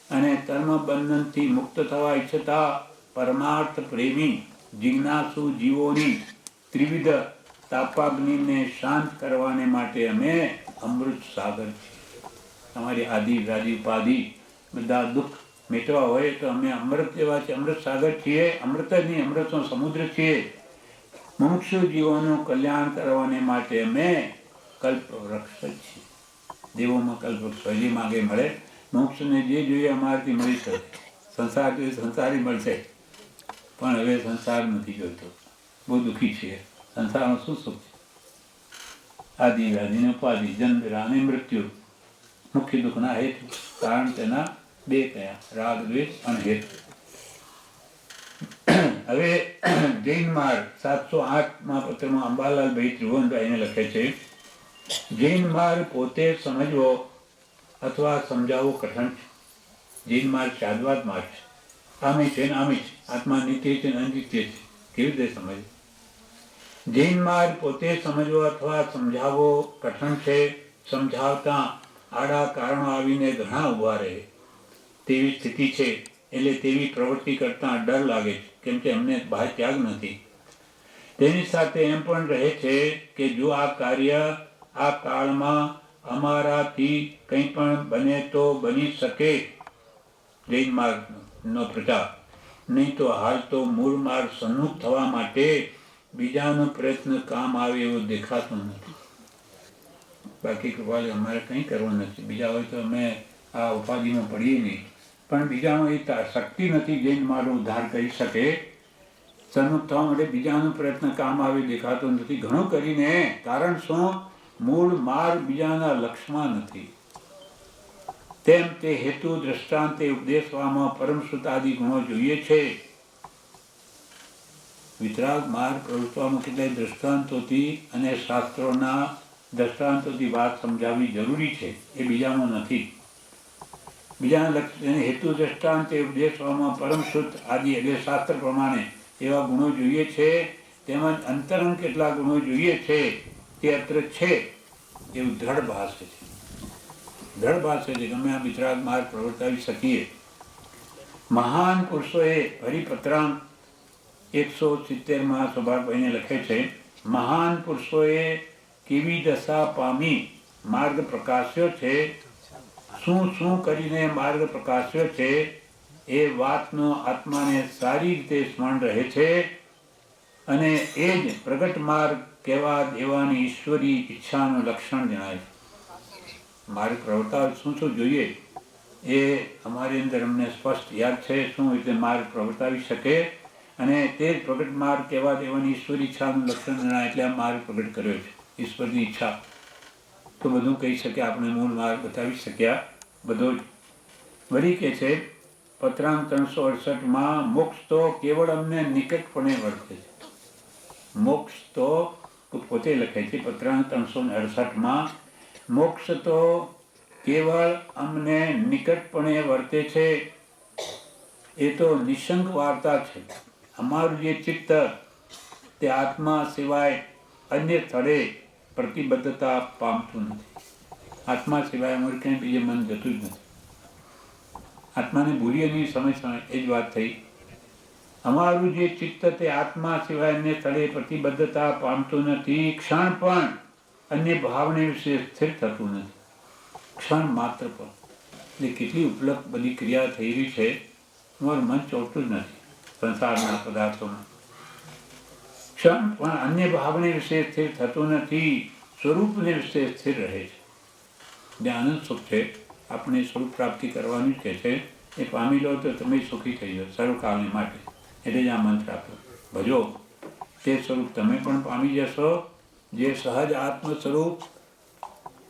[SPEAKER 1] અને કર્મ બંધનથી મુક્ત થવા ઈચ્છતા પરમાર્થ પ્રેમી જિજ્ઞાસુ જીવોની ત્રિવિધ તાપાગ્નિને શાંત કરવાને માટે અમે અમૃત સાગર છીએ. તમારી આદિ રાજી ઉપાધિ બધા દુઃખ મેટવા હોય તો અમે અમૃત જેવા છીએ, અમૃત સાગર છીએ. અમૃત જ નહીં, અમૃતનો સમુદ્ર છીએ. મુમુક્ષુ જીવોનું કલ્યાણ કરવાને માટે અમે કલ્પવૃક્ષ છીએ. દેવોમાં કલ્પવૃક્ષ હજી માગે મળે. મોક્ષને જે જોઈએ અમારાથી મળી શકે. સંસાર જોઈએ સંસારી મળશે, પણ હવે સંસાર નથી જોઈતો. બહુ દુઃખી છીએ. સંસારમાં શું સુખ છે? આદિ વ્યાધિ ઉપાધિ, જન્મ અને મૃત્યુ મુખ્ય દુઃખના હેતુ. કારણ તેના બે કયા, રાગ દ્વેષ અને હેતુ. હવે જૈન માર્ગ 708માં પત્રમાં અંબાલાલભાઈ ત્રિભુવનભાઈને લખે છે, જૈન માર્ગ પોતે સમજવો અથવા સમજાવવો કઠણ છે. જૈન માર્ગ શાદ્વાદ માર્ગ છે. આમે છે ને આમે છે. આત્મા નિત્ય છે ને અનિત્ય છે. કેવી રીતે સમજવું? જૈન માર્ગ પોતે સમજવો અથવા સમજાવવો કઠણ છે. સમજાવતા આડા કારણો આવીને ઘણા ઉભા રહે તેવી સ્થિતિ છે. એટલે તેવી પ્રવૃત્તિ કરતા ડર લાગે છે, કેમ કે અમને બાહ્ય ત્યાગ નથી. તેની સાથે એમ પણ રહે છે કે જો આ કાર્ય આ કાળમાં અમારાથી કંઈ પણ બને તો બની શકે જૈન માર્ગનો પ્રચાર, નહીં તો હાલ તો મૂળ માર્ગ સન્મુખ થવા માટે બીજાનો પ્રયત્ન કામ આવે એવું દેખાતું નથી. બાકી કૃપાલે અમારે કંઈ કરવું નથી. બીજા હોય તો અમે આ ઉપાધિમાં પડીએ નહીં, પણ બીજાનો એ શક્તિ નથી જૈન માર્ગનો ઉદ્ધાર કરી શકે. સન્મુખ થવા માટે બીજાનો પ્રયત્ન કામ આવે દેખાતો નથી. ઘણું કરીને કારણ શું? મૂળ માર્ગ બીજાના લક્ષ્યમાં નથી. તેમ તે હેતુ દ્રષ્ટાંતે ઉપદેશવામાં પરમસુત આદિ ગુણો જોઈએ છે. વિતરાગ માર્ગ પ્રવર્તવામાં કેટલાય દ્રષ્ટાંતોથી અને શાસ્ત્રોના દ્રષ્ટાંતોથી વાત સમજાવવી જરૂરી છે. એ બીજામાં નથી. બીજાના લક્ષ્ય હેતુ દ્રષ્ટાંતે ઉપદેશવામાં પરમસુત આદિ એટલે શાસ્ત્ર પ્રમાણે એવા ગુણો જોઈએ છે. તેમજ અંતરંગ કેટલા ગુણો જોઈએ છે તે અત્ર છે એવું દ્રઢ ભાષે છે. દ્રઢ ભાષે છે કે અમે આ વિતરાગ માર્ગ પ્રવર્તાવી શકીએ. મહાન પુરુષોએ હરિપત્રાંક 170માં સૌભાગભાઈને લખે છે, મહાન પુરુષોએ કેવી દશા પામી માર્ગ પ્રકાશ્યો છે, શું શું કરીને માર્ગ પ્રકાશ્યો છે એ વાતનો આત્માને સારી રીતે સ્મરણ રહે છે. અને એ જ પ્રગટ માર્ગ કહેવા દેવાની ઈશ્વરી ઈચ્છાનું લક્ષણ જણાય છે. માર્ગ પ્રવર્તાવ શું શું જોઈએ એ અમારી અંદર અમને સ્પષ્ટ યાદ છે. શું એટલે માર્ગ પ્રવર્તાવી શકે અને તે જ પ્રગટ માર્ગ કહેવા દેવાની ઈશ્વરી ઈચ્છાનું લક્ષણ જણાય. એટલે આ માર્ગ પ્રગટ કર્યો છે. ઈશ્વરની ઈચ્છા તો બધું કહી શકે. આપણે મૂળ માર્ગ બતાવી શક્યા બધો જ. વળી કે છે પત્રાંક 368માં, મોક્ષ તો કેવળ અમને નિકટપણે વર્તે છે. મોક્ષ તો પોતે લખે છે પત્રાંક 368માં, મોક્ષ તો કેવળ અમને નિકટપણે વર્તે છે. એ તો નિશંક વાર્તા છે. અમારું જે ચિત્ત તે આત્મા સિવાય અન્ય સ્થળે પ્રતિબદ્ધતા પામતું નથી. આત્મા સિવાય અમારે ક્યાંય બીજે મન જતું જ નથી. આત્માને ભૂલીએ નહીં, સમય એ જ વાત થઈ. અમારું જે ચિત્ત તે આત્મા સિવાય અન્ય સ્થળે પ્રતિબદ્ધતા પામતું નથી. ક્ષણ પણ અન્ય ભાવને વિશે સ્થિર થતું નથી, ક્ષણ માત્ર પણ. એટલે કેટલી ઉપલબ્ધ બધી ક્રિયા થઈ રહી છે, અમારું મન ચોટતું જ નથી સંસારના પદાર્થોમાં. ક્ષણ પણ અન્ય ભાવને વિશે સ્થિર થતું નથી, સ્વરૂપને વિશે સ્થિર રહે છે. જે આનંદ સુખ છે, આપણે સ્વરૂપ પ્રાપ્તિ કરવાની છે એ પામી લો તો તમે સુખી થઈ જાઓ સર્વકાળને માટે. એટલે જ આ મંત્ર આપ્યો, ભજો તે સ્વરૂપ તમે પણ પામી જશો, જે સહજ આત્મ સ્વરૂપ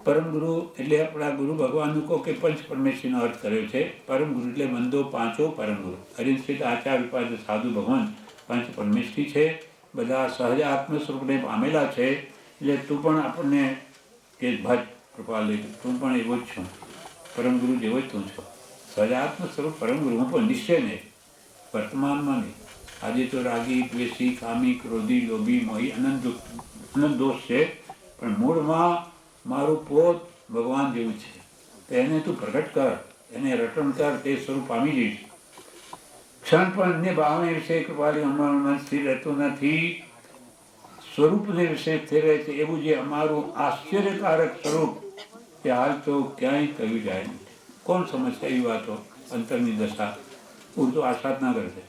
[SPEAKER 1] પરમ ગુરુ. એટલે આપણા ગુરુ ભગવાનનું કહો કે પંચ પરમેશ્વરીનો અર્થ કર્યો છે. પરમ ગુરુ એટલે બંધો પાંચો પરમ ગુરુ, હરિશ્ચિત આચાર વિપાદ સાધુ ભગવાન પંચ પરમેશ્વરી છે. બધા સહજ આત્મ સ્વરૂપને પામેલા છે. એટલે તું પણ આપણને કે ભજ કૃપા લઈ, તું પણ એવો જ છું, પરમ ગુરુ જેવો જ તું છો. સહજ આત્મ સ્વરૂપ પરમ ગુરુ હું પણ નિશ્ચય નહીં, વર્તમાનમાં નહીં. આજે તો રાગી, દ્વેષી, કામી, ક્રોધી, લોભી, મોહી, અનંત દોષ છે, પણ મૂળમાં મારું પોત ભગવાન જેવું છે. તો એને તું પ્રગટ કર, એને રટન કર, તે સ્વરૂપ પામી જઈશ. ક્ષણ પણ અન્ય ભાવને વિશે કૃપાલી અમારું મન સ્થિર રહેતું નથી, સ્વરૂપને વિશે સ્થિર રહે છે. એવું જે અમારું આશ્ચર્યકારક સ્વરૂપ તે હાલ તો ક્યાંય કહ્યું જાય નથી. કોણ સમજશે એવી વાતો? અંતરની દશા ઉડતો આશાત ના કરશે.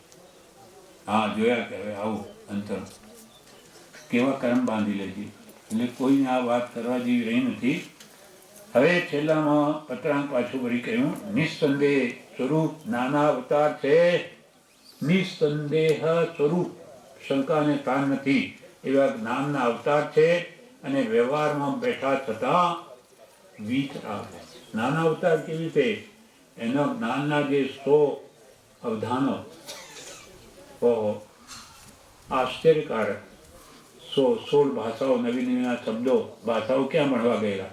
[SPEAKER 1] હા, જોયા કે હવે આવું અંતર કેવા કર્મ બાંધી લેજે. એટલે કોઈને આ વાત કરવા જેવી રહી નથી. હવે છેલ્લામાં પत्रांक પાછું વળી કહ્યું, નિસ્સંદેહ સ્વરૂપ નાના અવતાર છે. નિસ્સંદેહ સ્વરૂપ, શંકાને તાન નથી એવા જ્ઞાનના અવતાર છે. અને વ્યવહારમાં બેઠા છતાં વીતરાગ. નાના અવતાર કેવી રીતે? એના જ્ઞાનના જે 100 અવધાનો, આશ્ચર્યકારક 16 ભાષાઓ, નવી નવીના શબ્દો, ભાષાઓ ક્યાં મળવા ગયેલા,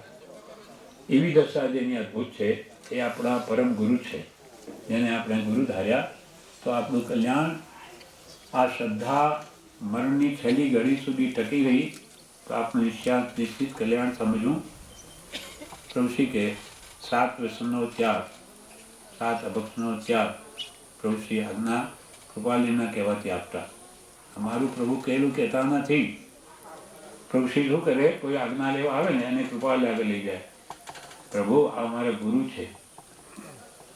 [SPEAKER 1] એવી દશા જેની અદ્ભુત છે. એ આપણા પરમ ગુરુ છે, જેને આપણે ગુરુ ધાર્યા. તો આપણું કલ્યાણ, આ શ્રદ્ધા મરણની છેલ્લી ઘડી સુધી ટકી રહી તો આપણું નિશ્ચિત કલ્યાણ સમજવું. પ્રભુશ્રી કે 7 વ્યસનનો ત્યાગ, 7 અભક્ષનો ત્યાગ પ્રભુશ્રી આજ્ઞા કૃપાલીના કહેવાથી આપતા. અમારું પ્રભુ કહેલું કહેતા નથી. પ્રભુશ્રી શું કરે? કોઈ આજ્ઞા લેવા આવે ને એને કૃપાલી આગળ લઈ જાય. પ્રભુ આ અમારા ગુરુ છે,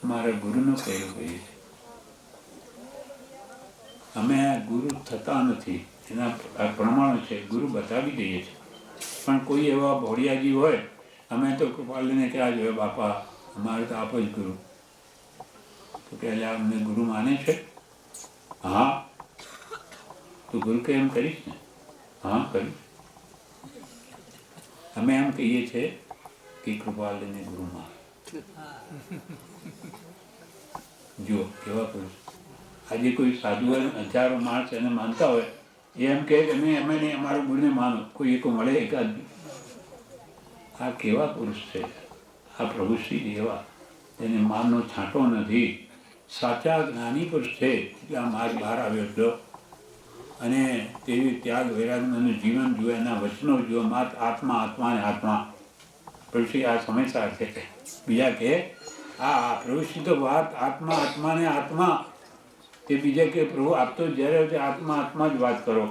[SPEAKER 1] અમારા ગુરુનું કહેલું કહીએ છીએ. અમે ગુરુ થતા નથી, એના પ્રમાણો છે, ગુરુ બતાવી દઈએ છીએ. પણ કોઈ એવા ભોળિયાજી હોય, અમે તો કૃપાલીને ક્યાં જોઈએ બાપા, અમારે તો આપો જ ગુરુ. તો કે અમને ગુરુ માને છે? હા, તું ગુરુ કે એમ કરીશ ને? હા, કરીશ. અમે એમ કહીએ છીએ કે કૃપાલીને ગુરુ માન. જુઓ કેવા પુરુષ. આજે કોઈ સાધુ હોય, હજારો માણસ એને માનતા હોય, એ એમ કહે કે અમે નહીં, અમારા ગુરુને માનો. કોઈ એક મળે એકાદ. આ કેવા પુરુષ છે? આ પ્રભુશ્રી એવા, તેને માનનો છાંટો નથી. સાચા જ્ઞાની પુરુષ છે એટલે આ માર્ગ બહાર આવ્યો હતો. અને તેવી ત્યાગ વૈરાગ્યનું જીવન જુએ, એના વચનો જુએ. માત્ર આત્મા, આત્મા ને આત્મા. પ્રભુશ્રી આ સમજદાર છે. બીજા કે આ પ્રભુશ્રી તો વાત આત્મા, આત્મા ને આત્મા. તે બીજા કે પ્રભુ આપ તો જ્યારે આત્મા આત્મા જ વાત કરો.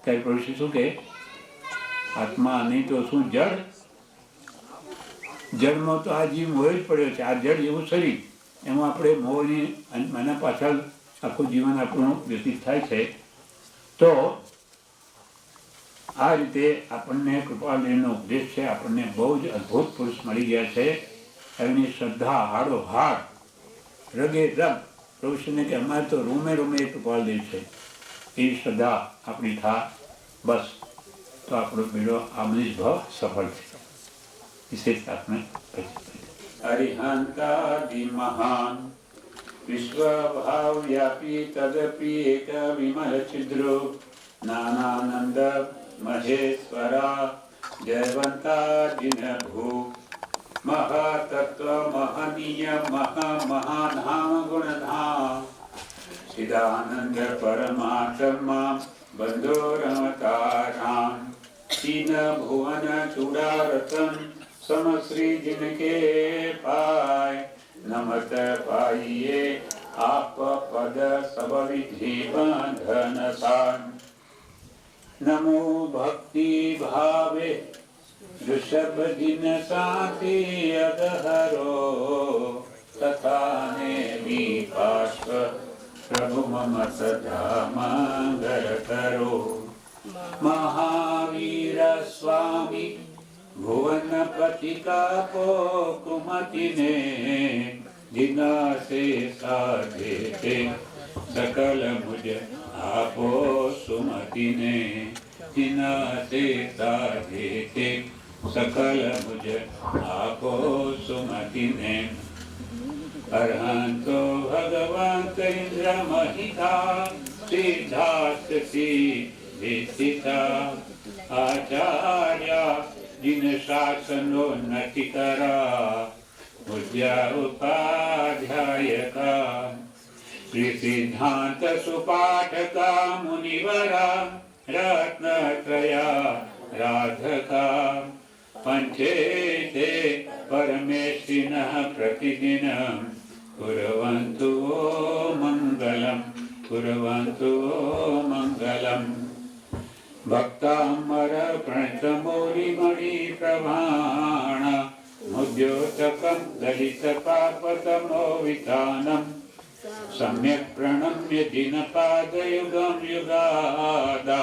[SPEAKER 1] ત્યારે પ્રભુશ્રી શું કે? આત્મા નહીં તો શું? જડ. જડમાં તો આ જીવ મોહ જ પડ્યો છે. આ જડ જેવું શરીર, એમાં આપણે મોહની એના પાછળ આખું જીવન આપણું વ્યતીત થાય છે. તો આ રીતે આપણને કૃપાલીનો ઉપદેશ છે. આપણને બહુ જ અદ્ભુત પુરુષ મળી ગયા છે. એમની શ્રદ્ધા હાડો હાડ, રગે રગ. પ્રભુશ્રીને કે અમારે તો રૂમે રૂમે કૃપાલદેવ છે. એ શ્રદ્ધા આપણી થા, બસ તો આપણો બેડો આમની જ ભાવ સફળ છે. વિશેષ આપણે અરિહંતાદિ મહાન વિશ્વ ભાવ વ્યાપી તદપી એક વિમલ છિદ્રો નાનાનંદ મહેશ્વરા જયવંતાદિન ભૂ મહાતત્વ મહનીય મહાધામ ગુણધામ સિદાનંદ પરમાત્મા बंधो रमता राम तीन भुवन चूड़ा रतन समश्री जिनके पाय नमत पाइये आप पद सब विधि बंधन सान नमो भक्ति भावे ऋषभ दिन साथी अगहरो तथा ने विपाश्व प्रभु मम सदा मंगल करो महावीर स्वामी भुवनपति का पो कुमति ने जिना से साधे थे सकल मुझ आपो सुमति ने जिना से साधे थे सकल मुझ आपो सुमति ने अरहंतो भगवंत इंद्र महिता सिद्धार्थ सिद्धिता आचार्य जिन शासनोन्नति करा पूज्य उपाध्याय का श्री सिद्धांत सुपाठका मुनिवरा रत्नत्रया राधका पंचे ते परमेष्टिनः प्रतिदिनं कुर्वन्तु मंगलम कुर्वन्तु मंगलम भक्तामर प्रणतमौलिमणि प्रभाण मुद्योतकं दलितपापतमो वितानं सम्यक् प्रणम्य दिनपादयुगं युगादा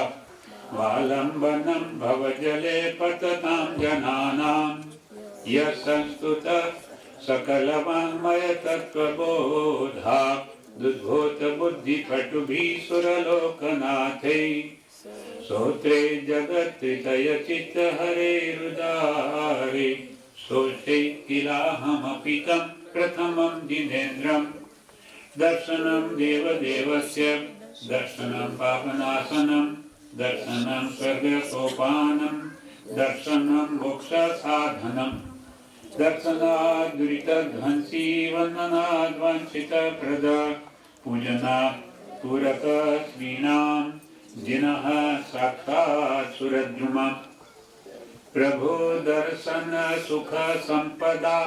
[SPEAKER 1] वालंबनं भवजले पततां जनानां यः संस्तुत सकलवाङ्मय तत्त्वबोधा दुद्भूत बुद्धिपटुभिः सुरलोकनाथै सोत्रे जगत्त्रितय चित्तहरे रुदारे सोचे किलाहमपि तं प्रथमं जिनेन्द्रं दर्शनं देवदेवस्य दर्शनं पापनाशनं दर्शनं स्वर्गसोपानं दर्शनं मोक्षसाधनं दर्शनात् दुरितध्वंसी वन्दनात् वंचितप्रद पूजनात् पूरकस्त्रीणां जिनः साक्षात् सुरद्रुमः प्रभु दर्शन सुख संपदा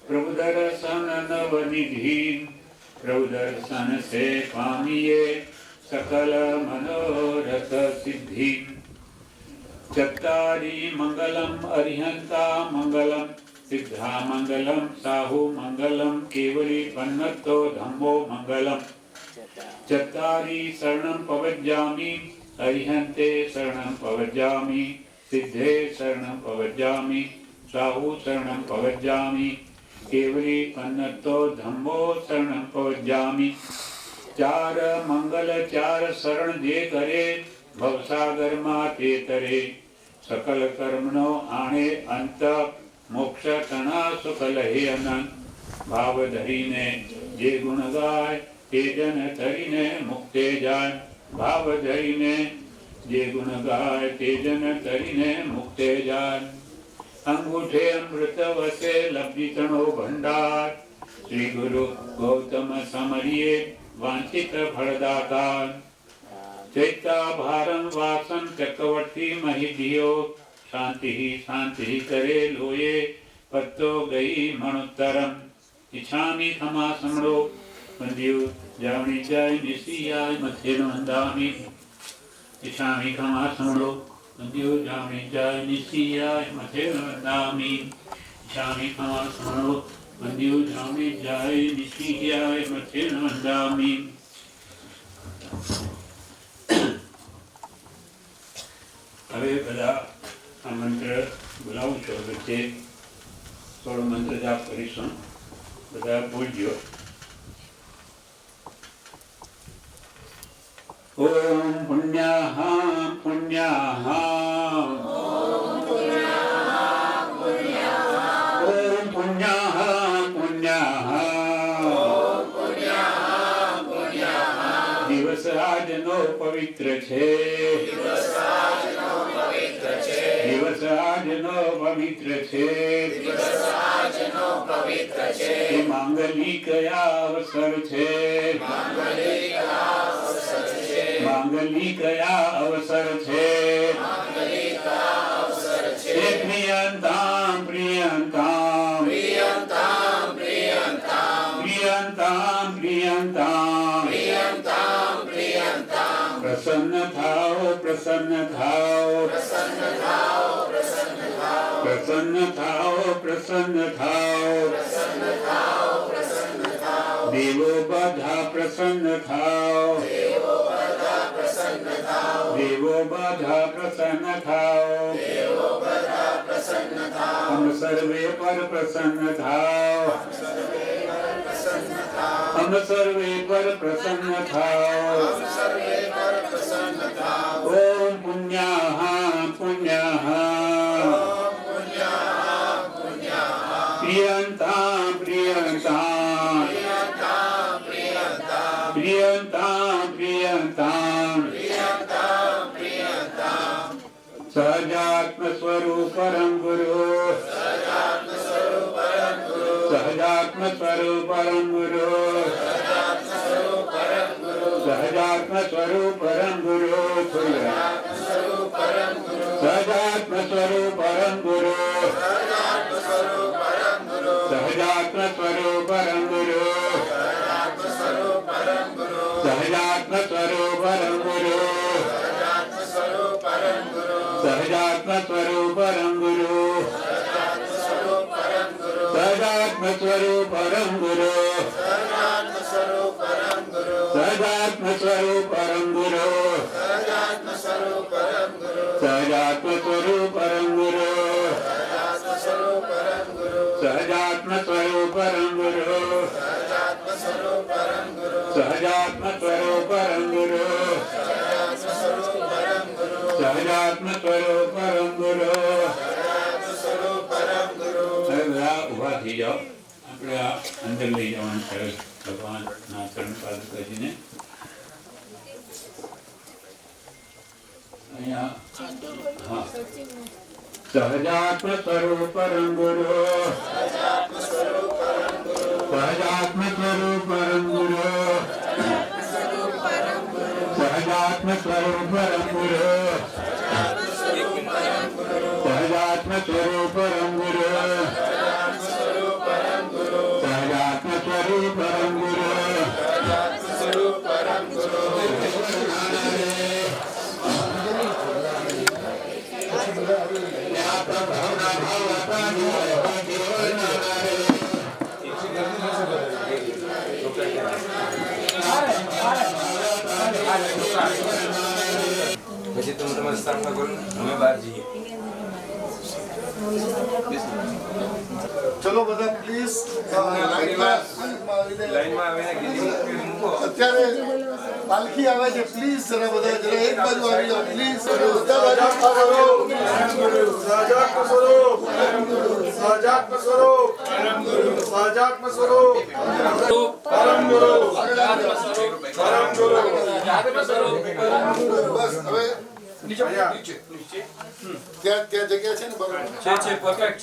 [SPEAKER 1] प्रभु दर्शन नवनिधि प्रभु दर्शन से पामिये सकल मनोरथ सिद्धि चत्तारि मंगलम अरिहंता मंगलम सिद्धा मंगलम साहु मंगलम केवली पन्नतो धम्मो मंगलम चत्तारि शरणं पवज्जामि अरिहन्ते शरणं पवज्जामि सिद्धे शरणं पवज्जामि साहु शरणं पवज्जामि केवली पन्नतो धम्मो शरणं पवज्जामि चार मंगल चार शरण जे करे भवसागर माते तरे सकल कर्मनो आणे अंत मोक्ष तणा सुख लहे अनंत भाव धरीने जे गुण गाय ते जन तरीने मुक्ते जाय भाव धरीने जे गुण गाय ते जन तरीने मुक्ते जाय अंगूठे अमृत वसे लब्धि तणो भंडार श्री गुरु गौतम समरिये वांछित फलदाता चैता भारम वासन चक्रवर्ती महिधियो शांति शांति करे लोये पत्तो गई मणुत्तरम इच्छामि खमा समरो बंदियो जावणी जाय निसियाय मथे नंदामि इच्छामि खमा समरो बंदियो जावणी जाय निसियाय मथे नंदामि इच्छामि खमा समरो बंदियो जावणी जाय निसियाय मथे नंदामि હવે બધા આ મંત્ર બોલાવું છું વચ્ચે થોડો મંત્ર જાપ કરીશું બધા બોલજો ઓમ પુણ્યાહ પુણ્યાહ ઓમ પુણ્યાહ પુણ્યાહ દિવસ આજનો પવિત્ર છે દિવસ આજનો પવિત્ર છે એ માંગલિક અવસર છે માંગલિકયા અવસર છે હે પ્રિયંતામ પ્રિયંતામ પ્રિયંતામ પ્રસન્ન થાઓ પ્રસન્ન થાઓ પ્રસન્ન થાઓ પ્રસન્ન થાઓ દેવો બધા પ્રસન્ન થાઓ દેવો બધા પ્રસન્ન થાઓ હમ સર્વે પર પ્રસન્ન થાઓ હમ સર્વે પર પ્રસન્ન થાઓ ઓમ પુણ્યાહ પુણ્યાહ પ્રિયંતામ પ્રિયંતામ પ્રિયંતામ પ્રિયંતામ સહજાત્મ સ્વરૂપ પરમ ગુરુ સહજાત્મ સ્વરૂપ પરમ ગુરુ સહજાત્મ સ્વરૂપ પરમ ગુરુ સહજાત્મ સ્વરૂપ પરમ ગુરુ સહજાત્મ સ્વરૂપ પરમ ગુરુ સહજાત્મ સ્વરૂપ પરમ ગુરુ સહજાત્મ સ્વરૂપ પરમ ગુરુ સહજાત્મ સ્વરૂપ પરમ ગુરુ સહજાત્મ સ્વરૂપ પરમ ગુરુ સહજાત્મ સ્વરૂપ પરમ ગુરુ સહજાત્મ સ્વરૂપ પરમ ગુરુ સહજાત્મ સ્વરૂપ પરમ ગુરુ સહજાત્મ સ્વરૂપ પરમ ગુરુ હવે બધા ઊભા થઈ જાઓ આપણે આ અંદર લઈ જવાનું છે ભગવાનના ચરણ પાદુકાજીને અહીંયા હા સહજાત્મ સ્વરૂપ પરમ ગુરુ સહજાત્મ સ્વરૂપ પરમ ગુરુ સહજાત્મ સ્વરૂપ પરમ ગુરુ સહજાત્મ સ્વરૂપ પરમ ગુરુ સહજાત્મ સ્વરૂપ પરમ ગુરુ
[SPEAKER 3] પછી તમે તમારી સ્થાપના કરો અમે બહાર જઈએ
[SPEAKER 4] ચલો બધા પ્લીઝ
[SPEAKER 3] લાઈનમાં આવીને ગીરી મૂકો
[SPEAKER 4] અત્યારે પાલખી આવે છે પ્લીઝ જરા બધા જરા એક બાજુ આવી જાઓ પ્લીઝ બધા બાજુ
[SPEAKER 5] સહજાત્મ સ્વરૂપ સહજાત્મ સ્વરૂપ સહજાત્મ સ્વરૂપ પરમ ગુરુ પરમ ગુરુ
[SPEAKER 4] બસ હવે ત્યાં જગ્યા છે ને બરોબર
[SPEAKER 3] છે પરફેક્ટ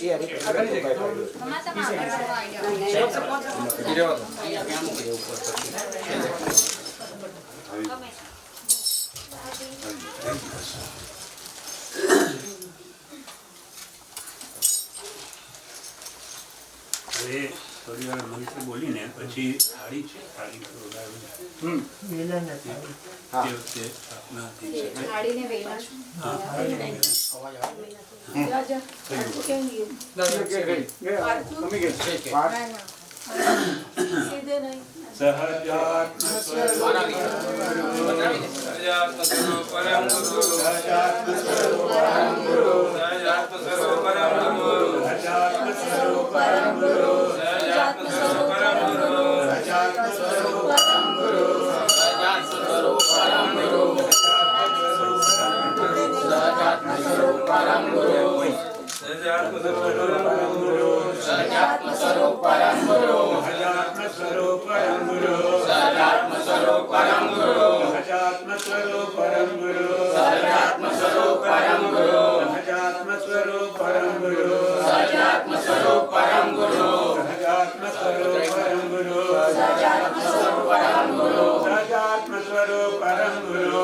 [SPEAKER 1] હવે થોડી વાર મંત્ર બોલીને પછી થાળી છે થાળી વગાડવી તે વખતે સ્થાપના થઈ શકે હા સહજાત્મ સ્વરૂપ પરમ ગુરુ સહજાત્મ સ્વરૂપ પરમ ગુરુ સહજાત્મ સ્વરૂપ પરમ ગુરુ સહજાત્મ સ્વરૂપ પરમ ગુરુ સહજાત્મ સ્વરૂપ પરમ ગુરુ સહજાત્મ સ્વરૂપ પરમ ગુરુ સહજાત્મ સ્વરૂપ પરમ ગુરુ સહજાત્મ સ્વરૂપ પરમ ગુરુ સહજાત્મ સ્વરૂપ પરમ ગુરુ સહજાત્મ સ્વરૂપ પરમ ગુરુ સહજાત્મ સ્વરૂપ પરમ ગુરુ સહજાત્મ સ્વરૂપ પરમ ગુરુ સહજાત્મ સ્વરૂપ પરમ ગુરુ સહજાત્મ સ્વરૂપ પરમ ગુરુ સહજાત્મ સ્વરૂપ પરમ ગુરુ સહજાત્મ સ્વરૂપ પરમ ગુરુ સહજાત્મ સ્વરૂપ પરમ ગુરુ સહજાત્મ સ્વરૂપ પરમ ગુરુ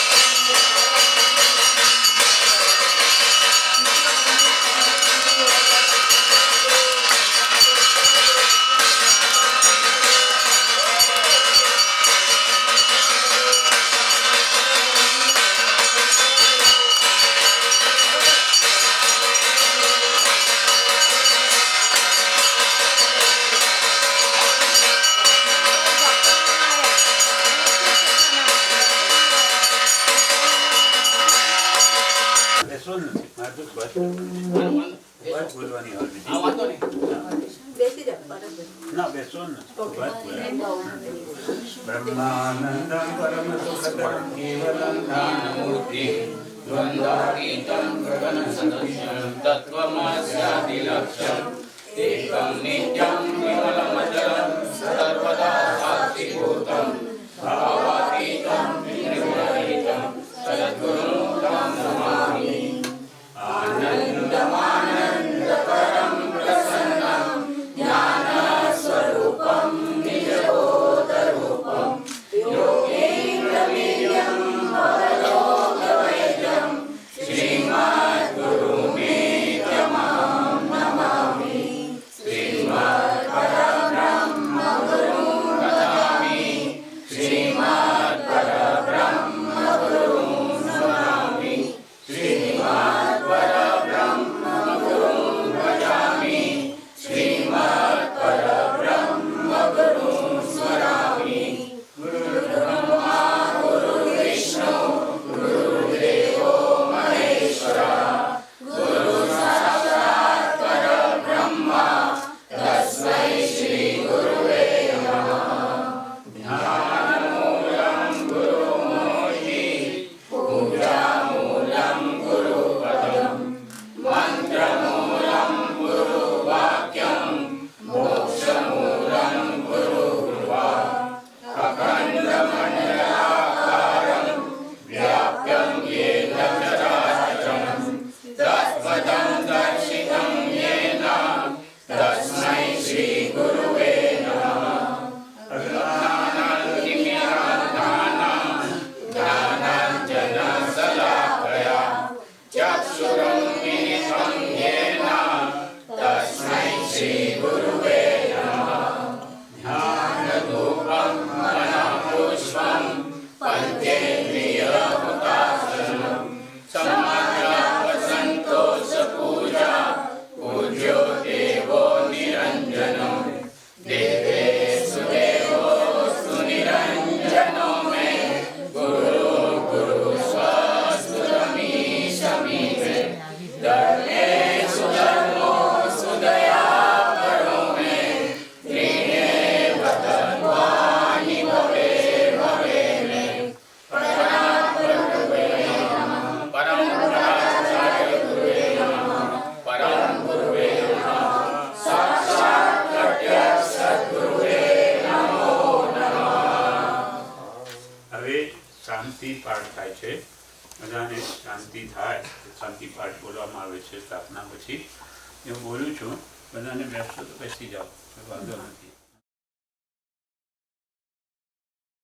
[SPEAKER 1] બેસવું જ નથી મારે તો વાત કરવાની છે. વાત બોલવાની હોય બીજી.
[SPEAKER 6] હા, વાંધો નહીં.
[SPEAKER 7] બેસી જાઓ બરાબર.
[SPEAKER 1] ના બેસવું જ નથી વાત બોલવાની. બ્રહ્માનંદમ પરમ સુખદમ કેવલમ
[SPEAKER 6] જ્ઞાનમૂર્તિ દ્વંદ્વાતીતં ગગન સદૃશં તત્વમસ્યાદિલક્ષ્યમ એકં નિત્યં વિમલમચલં સર્વદા સાક્ષીભૂતં ભાવાતીતં નિર્ગુણરહિतं સદ્ગુરું तं નમામિ. આનંદમાનંદપરમ પ્રસન્नं જ્ઞાનસ્વરૂપં નિજબોધરૂપં યોગેન્દ્રવીર્યં ભવલોકવૈદ્યં શ્રીમદ્ગુરુમેત્યમહં નમામિ. શ્રીમત્પરબ્રહ્મગુરું ભજામિ. શ્રીમત્પરબ્રહ્મગુરું નમામિ. શ્રીમત્પરબ્રહ્મગુરું ભજામિ. શ્રીમત્પરબ્રહ્મગુરું સ્મરામિ. ગુરુબ્રહ્મા ગુરુર્વિષ્ણુ ગુરુદેવો મહેશ્વરः ગુરુ સાક્ષાત પરબ્રહ્મા તસ્મૈ શ્રી ગુરુવે નમઃ. જ્ઞાનમૂલં ગુરુર્મોહિ પૂજામૂલં ગુરુપદં મંત્રમૂલં ગુરુવાક્યં મોક્ષમૂલં ગુરુકૃપા. અખંડમંડલાકારં વ્યાપ્યં येन चराचरं तत्पदं दर्शितं येन तस्मै श्री गुरुवे नमः. अज्ञानातिमिरान्तानां ज्ञानाञ्जनशलाकया चक्षुरुन्मिलितं येन तस्मै श्री गुरुवे नमः. ध्यानधूपं मनःपुष्पं पञ्चेन्द्रियहुतासनं समग्रसन्तोषपूजा पूज्यो देवो निरञ्जनो देवेषु देवोऽस्तु निरञ्जनो मे गुरु गुरु स्वस्तुतमीशमीमे धर्मेषु धर्मोऽस्तु दयापरो मे त्रीणेव तत्त्वानि भवे भवे मे. परात्परगुरुवे नमः. परं पराचार्य गुरुवे नमः. परं गुरुवे नमः. साक्षात् प्रत्यक्ष सद्गुरुवे नमो नमः.
[SPEAKER 1] હવે શાંતિ પાઠ થાય છે બધાને શાંતિ થાય શાંતિ પાઠ બોલવામાં આવે છે સ્થાપના પછી હું બોલું છું બધાને બેસતો તો બેસી જાઓ વાંધો નથી.